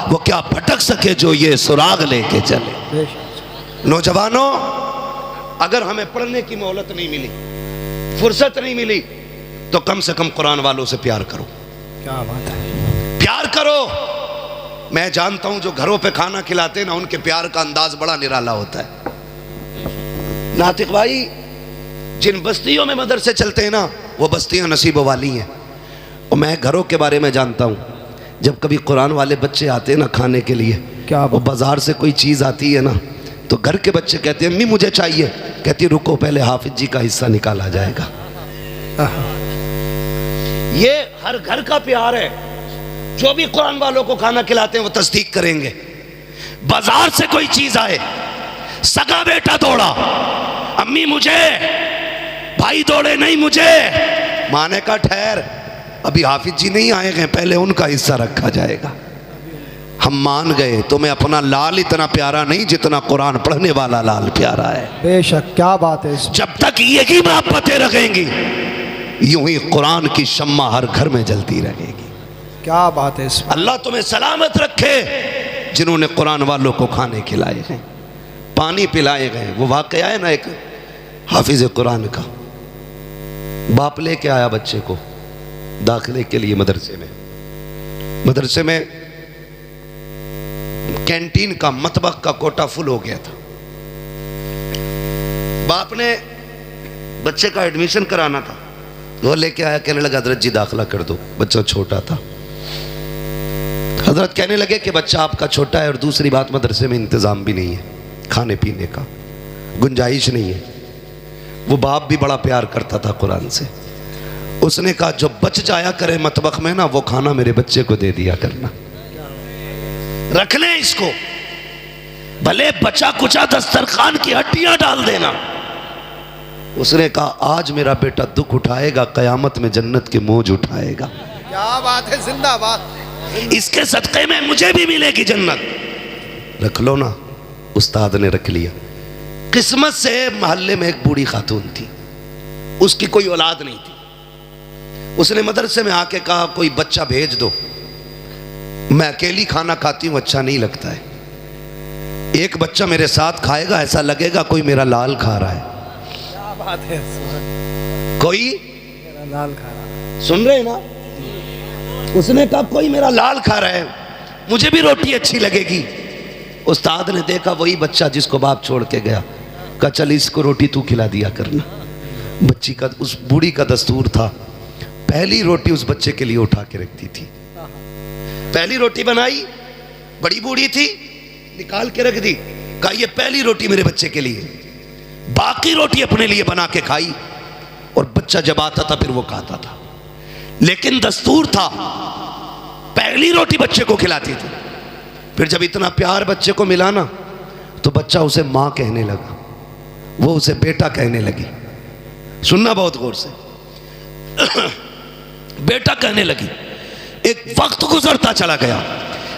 वो क्या भटक सके जो ये सुराग लेके चले। नौजवानों, अगर हमें पढ़ने की मोहलत नहीं मिली, फुर्सत नहीं मिली, तो कम से कम कुरान वालों से प्यार करो। क्या बात है, प्यार करो। मैं जानता हूं जो घरों पे खाना खिलाते ना, उनके प्यार का अंदाज बड़ा निराला होता है। नातिक भाई, जिन बस्तियों में मदरसे चलते हैं ना, वो बस्तियां नसीबों वाली हैं। और मैं घरों के बारे में जानता हूं, जब कभी कुरान वाले बच्चे आते हैं ना खाने के लिए, क्या वो बाजार से कोई चीज़ आती है ना, तो घर के बच्चे कहते हैं अम्मी मुझे चाहिए, कहती रुको पहले हाफिज जी का हिस्सा निकाला जाएगा। ये हर घर का प्यार है। जो भी कुरान वालों को खाना खिलाते हैं वो तस्दीक करेंगे। बाजार से कोई चीज आए, सगा बेटा दौड़ा, अम्मी मुझे, भाई दौड़े नहीं मुझे, माने का ठहर, अभी हाफिज जी नहीं आए हैं, पहले उनका हिस्सा रखा जाएगा। हम मान गए, तुम्हें अपना लाल इतना प्यारा नहीं जितना कुरान पढ़ने वाला लाल प्यारा है। बेशक, क्या बात है। जब तक यही मोहब्बतें रहेंगी, यूं ही कुरान की शम्मा हर घर में जलती रहेगी। क्या बात है। अल्लाह तुम्हें सलामत रखे जिन्होंने कुरान वालों को खाने खिलाए हैं, पानी पिलाए गए। वो वाकया है ना एक हाफिज कुरान का, बाप लेके आया बच्चे को दाखिले के लिए मदरसे में। मदरसे में कैंटीन का मतबख का कोटा फुल हो गया था। बाप ने बच्चे का एडमिशन कराना था, वो लेके आया, कहने लगा हजरत जी दाखिला कर दो। बच्चा छोटा था। हजरत कहने लगे कि बच्चा आपका छोटा है, और दूसरी बात मदरसे में इंतज़ाम भी नहीं है, खाने पीने का गुंजाइश नहीं है। वो बाप भी बड़ा प्यार करता था कुरान से। उसने कहा जो बच जाया करे मतबख में ना, वो खाना मेरे बच्चे को दे दिया करना, रख ले इसको, भले बचा कुचा दस्तरखान की हड्डियां डाल देना। उसने कहा आज मेरा बेटा दुख उठाएगा, कयामत में जन्नत के मौज उठाएगा। क्या बात है, जिंदाबाद। इसके सदक़े में मुझे भी मिलेगी जन्नत। रख लो ना। उस्ताद ने रख लिया। किस्मत से मोहल्ले में एक बूढ़ी खातून थी, उसकी कोई औलाद नहीं थी। उसने मदरसे में आके कहा कोई बच्चा भेज दो, मैं अकेली खाना खाती हूँ, अच्छा नहीं लगता है। एक बच्चा मेरे साथ खाएगा, ऐसा लगेगा कोई मेरा लाल खा रहा है। क्या बात है। कोई मेरा लाल खा रहा है। सुन रहे ना? उसने कहा कोई मेरा लाल खा रहा है, मुझे भी रोटी अच्छी लगेगी। उस्ताद ने देखा वही बच्चा जिसको बाप छोड़ के गया, कहा चल इसको रोटी तू खिला दिया करना। बच्ची का, उस बूढ़ी का दस्तूर था, पहली रोटी उस बच्चे के लिए उठा के रखती थी। पहली रोटी बनाई, बड़ी बूढ़ी थी, निकाल के रख दी, कहा ये पहली रोटी मेरे बच्चे के लिए। बाकी रोटी अपने लिए बना के खाई, और बच्चा जब आता था फिर वो खाता था। लेकिन दस्तूर था, पहली रोटी बच्चे को खिलाती थी। फिर जब इतना प्यार बच्चे को मिला ना, तो बच्चा उसे माँ कहने लगा। वो उसे बेटा कहने लगी। सुनना बहुत गौर से। बेटा कहने लगी। एक वक्त गुजरता चला गया,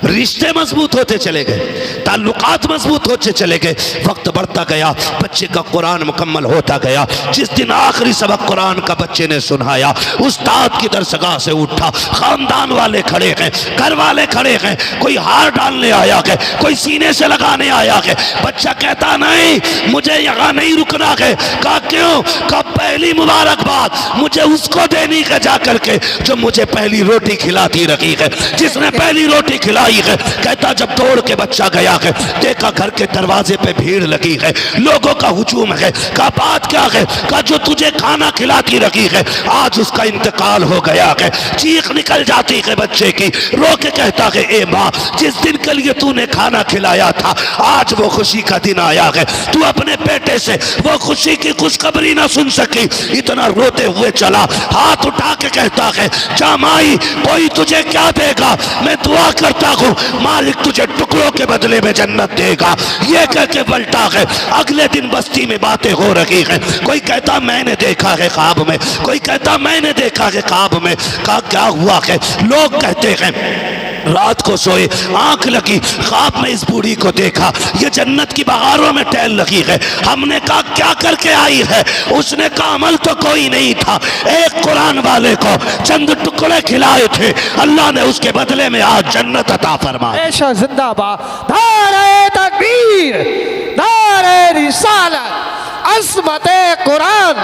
रिश्ते मजबूत होते चले गए, ताल्लुकात मजबूत होते चले गए, वक्त बढ़ता गया, बच्चे का कुरान मुकम्मल होता गया। जिस दिन आखिरी सबक कुरान का बच्चे ने सुनाया, उस्ताद की दरसगाह से उठा, खानदान वाले खड़े हैं, घर वाले खड़े हैं, कोई हार डालने आया है, कोई सीने से लगाने आया है। बच्चा कहता नहीं, मुझे यहाँ नहीं रुकना है। कहा क्यों? कहा पहली मुबारकबाद मुझे उसको देनी है जा करके जो मुझे पहली रोटी खिलाती रही है, जिसने पहली रोटी खिलाई है। कहता जब दौड़ के बच्चा गया है, देखा घर के दरवाजे पे भीड़ लगी है, लोगों का हुजूम है। कहा बात क्या है? कहा जो तुझे खाना खिलाती रही है आज उसका इंतकाल हो गया है। चीख निकल जाती है बच्चे की, रो के कहता है ए माँ, जिस दिन के लिए तूने खाना खिलाया था आज वो खुशी का दिन आया है, तू अपने बेटे से वो खुशी की खुशखबरी ना सुन सकी, इतना रोते हुए चला। हाथ उठा के कहता है जा माई, कोई तुझे क्या देगा, मैं दुआ करता हूँ मालिक तुझे टुकड़ों के बदले में जन्नत देगा। ये कह के पलटा है। अगले दिन बस्ती में बातें हो रही हैं, कोई कहता मैंने देखा है ख्वाब में, कोई कहता मैंने देखा है ख्वाब में। कहा क्या हुआ है? लोग कहते हैं रात को सोए, आंख लगी, ख्वाब में इस बूढ़ी को देखा, ये जन्नत की बहारों में टहल लगी है। हमने कहा क्या करके आई है? उसने कहा अमल तो कोई नहीं था, एक कुरान वाले को चंद टुकड़े खिलाए थे, अल्लाह ने उसके बदले में आज जन्नत अता फरमाई। ऐशा जिंदाबाद, नारे तकबीर, नारे रिसालत, अज़मते कुरान,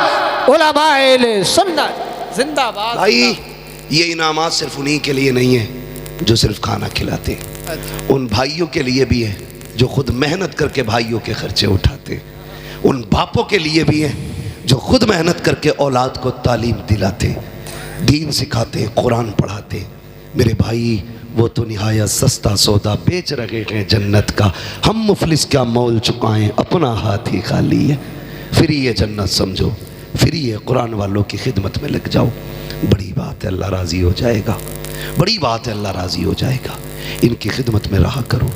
उलमाए सुन्नत जिंदाबाद। भाई ये इनामात सिर्फ उन्हीं के लिए नहीं है जो सिर्फ खाना खिलाते हैं, उन भाइयों के लिए भी है जो खुद मेहनत करके भाइयों के खर्चे उठाते हैं, उन बापों के लिए भी है जो खुद मेहनत करके औलाद को तालीम दिलाते, दीन सिखाते, कुरान पढ़ाते। मेरे भाई वो तो निहायत सस्ता सौदा बेच रहे हैं जन्नत का, हम मुफलिस क्या मोल चुकाएं, अपना हाथ ही खाली है। फिर ये जन्नत समझो, फिर ये कुरान वालों की खिदमत में लग जाओ, बड़ी बात है, अल्लाह राज़ी हो जाएगा, बड़ी बात है, अल्लाह राज़ी हो जाएगा। इनकी खिदमत में रहा करो,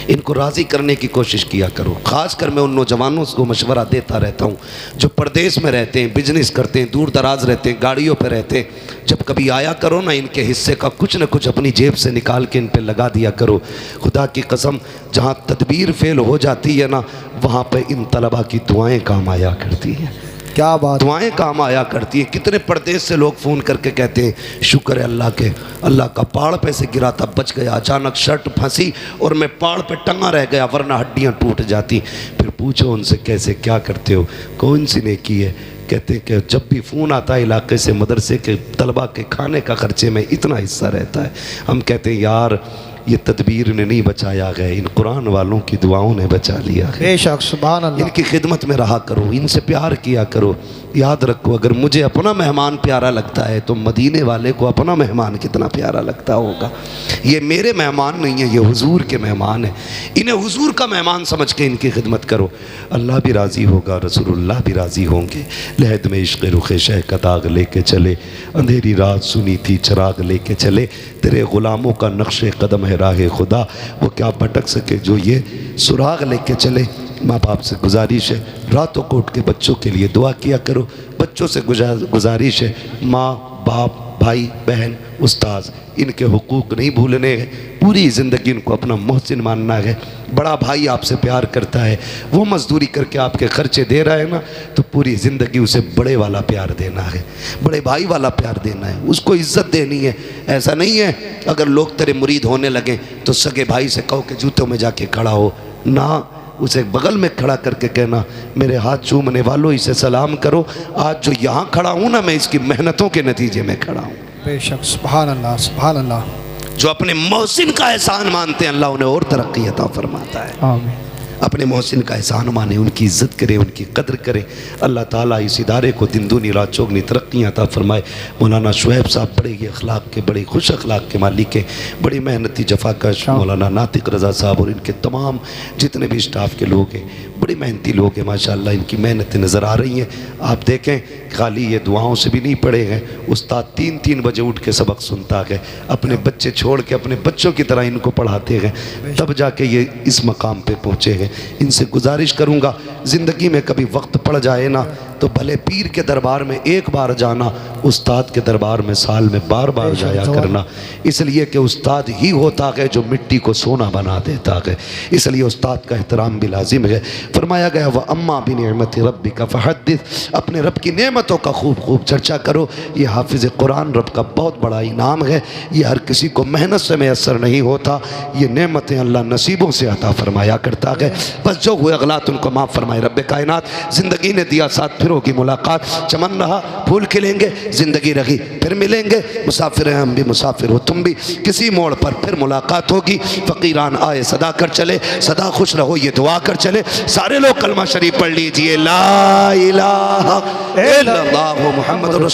इनको राज़ी करने की कोशिश किया करो। ख़ासकर मैं उन नौजवानों को मशवरा देता रहता हूँ जो परदेश में रहते हैं, बिजनेस करते हैं, दूर दराज रहते हैं, गाड़ियों पर रहते हैं। जब कभी आया करो ना, इनके हिस्से का कुछ न कुछ अपनी जेब से निकाल के इन पे लगा दिया करो। खुदा की कसम, जहाँ तदबीर फेल हो जाती है ना, वहाँ पर इन तलबा की दुआएँ काम आया करती हैं। क्या बात, दुआएं काम आया करती हैं। कितने परदेश से लोग फ़ोन करके कहते हैं शुक्र है अल्लाह के, अल्लाह का पहाड़ पे से गिरा था, बच गया, अचानक शर्ट फंसी और मैं पहाड़ पे टंगा रह गया, वरना हड्डियां टूट जाती। फिर पूछो उनसे कैसे क्या करते हो, कौन सी नेकी है? कहते हैं कि जब भी फ़ोन आता है इलाके से, मदरसे के तलबा के खाने का खर्चे में इतना हिस्सा रहता है। हम कहते हैं यार ये तदबीर ने नहीं बचाया गया, इन कुरान वालों की दुआओं ने बचा लिया है। बेशक, सुभान अल्लाह। इनकी खिदमत में रहा करो, इनसे प्यार किया करो। याद रखो, अगर मुझे अपना मेहमान प्यारा लगता है तो मदीने वाले को अपना मेहमान कितना प्यारा लगता होगा। ये मेरे मेहमान नहीं है, ये हुजूर के मेहमान है। इन्हें हुजूर का मेहमान समझ के इनकी खिदमत करो, अल्लाह भी राज़ी होगा, रसूलुल्लाह भी राज़ी होंगे। लहद में इश्क़ रुख़ शह का दाग लेके चले, अंधेरी रात सुनी थी चिराग लेके चले, तेरे ग़ुलामों का नक्शे कदम है राह खुदा, वो क्या भटक सके जो ये सुराग लेके चले। माँ बाप से गुजारिश है, रातों को उठ के बच्चों के लिए दुआ किया करो। बच्चों से गुजारिश है, माँ बाप, भाई बहन, उस्ताद, इनके हुकूक नहीं भूलने हैं। पूरी ज़िंदगी इनको अपना मोहसिन मानना है। बड़ा भाई आपसे प्यार करता है, वो मजदूरी करके आपके खर्चे दे रहा है ना, तो पूरी ज़िंदगी उसे बड़े वाला प्यार देना है, बड़े भाई वाला प्यार देना है, उसको इज़्ज़त देनी है। ऐसा नहीं है अगर लोग तेरे मुरीद होने लगें तो सगे भाई से कहो कि जूतों में जाके खड़ा हो ना, उसे बगल में खड़ा करके कहना मेरे हाथ चूमने वालों इसे सलाम करो, आज जो यहाँ खड़ा हूँ ना मैं इसकी मेहनतों के नतीजे में खड़ा हूँ। बेशक, सुभान अल्लाह, सुभान अल्लाह। जो अपने मोहसिन का एहसान मानते हैं अल्लाह उन्हें और तरक्की अता फरमाता है। आमीन। अपने मोहसिन का एहसान माने, उनकी इज़्ज़त करें, उनकी कदर करें। अल्लाह ताला इस इदारे को दिन दूनी रात चौगनी तरक्कियाँ अता फरमाए। मौलाना शुएब साहब बड़े ही अखलाक के, बड़े खुश अखलाक के मालिक हैं, बड़ी मेहनती जफाकश। मौलाना नातिक रज़ा साहब और इनके तमाम जितने भी स्टाफ के लोग हैं, बड़ी बड़े मेहनती लोग हैं माशाअल्लाह, इनकी मेहनतें नज़र आ रही हैं। आप देखें खाली ये दुआओं से भी नहीं पढ़े हैं, उस्ताद 3-3 बजे उठ के सबक सुनता है, अपने बच्चे छोड़ के अपने बच्चों की तरह इनको पढ़ाते हैं, तब जाके ये इस मकाम पे पहुँचे हैं। इनसे गुजारिश करूँगा ज़िंदगी में कभी वक्त पड़ जाए ना तो भले पीर के दरबार में एक बार जाना, उस्ताद के दरबार में साल में बार बार जाया करना, इसलिए कि उस्ताद ही होता है जो मिट्टी को सोना बना देता है, इसलिए उस्ताद का एहतराम भी लाजिम है। फरमाया गया वह अम्मा बिनिअमति रब्बिका फहद्दिस, अपने रब की नेमतों का खूब खूब चर्चा करो। ये हाफिज़ कुरान रब का बहुत बड़ा इनाम है, ये हर किसी को मेहनत से मैसर नहीं होता, ये नेमतें अल्लाह नसीबों से अता फरमाया करता है। बस जो हुए अगलात उनको माफ़ फरमाए रब कायनात। ज़िंदगी ने दिया साथ फिर होगी मुलाकात, चमन रहा फूल खिलेंगे, ज़िंदगी रही फिर मिलेंगे, मुसाफिर हैं हम भी मुसाफिर हो तुम भी, किसी मोड़ पर फिर मुलाकात होगी। फ़कीरान आए सदा कर चले, सदा खुश रहो ये दुआ कर चले। सारे लोग कलमा शरीफ पढ़ लीजिए, ला इलाहा इल्लल्लाह मुहम्मदुर रसूल।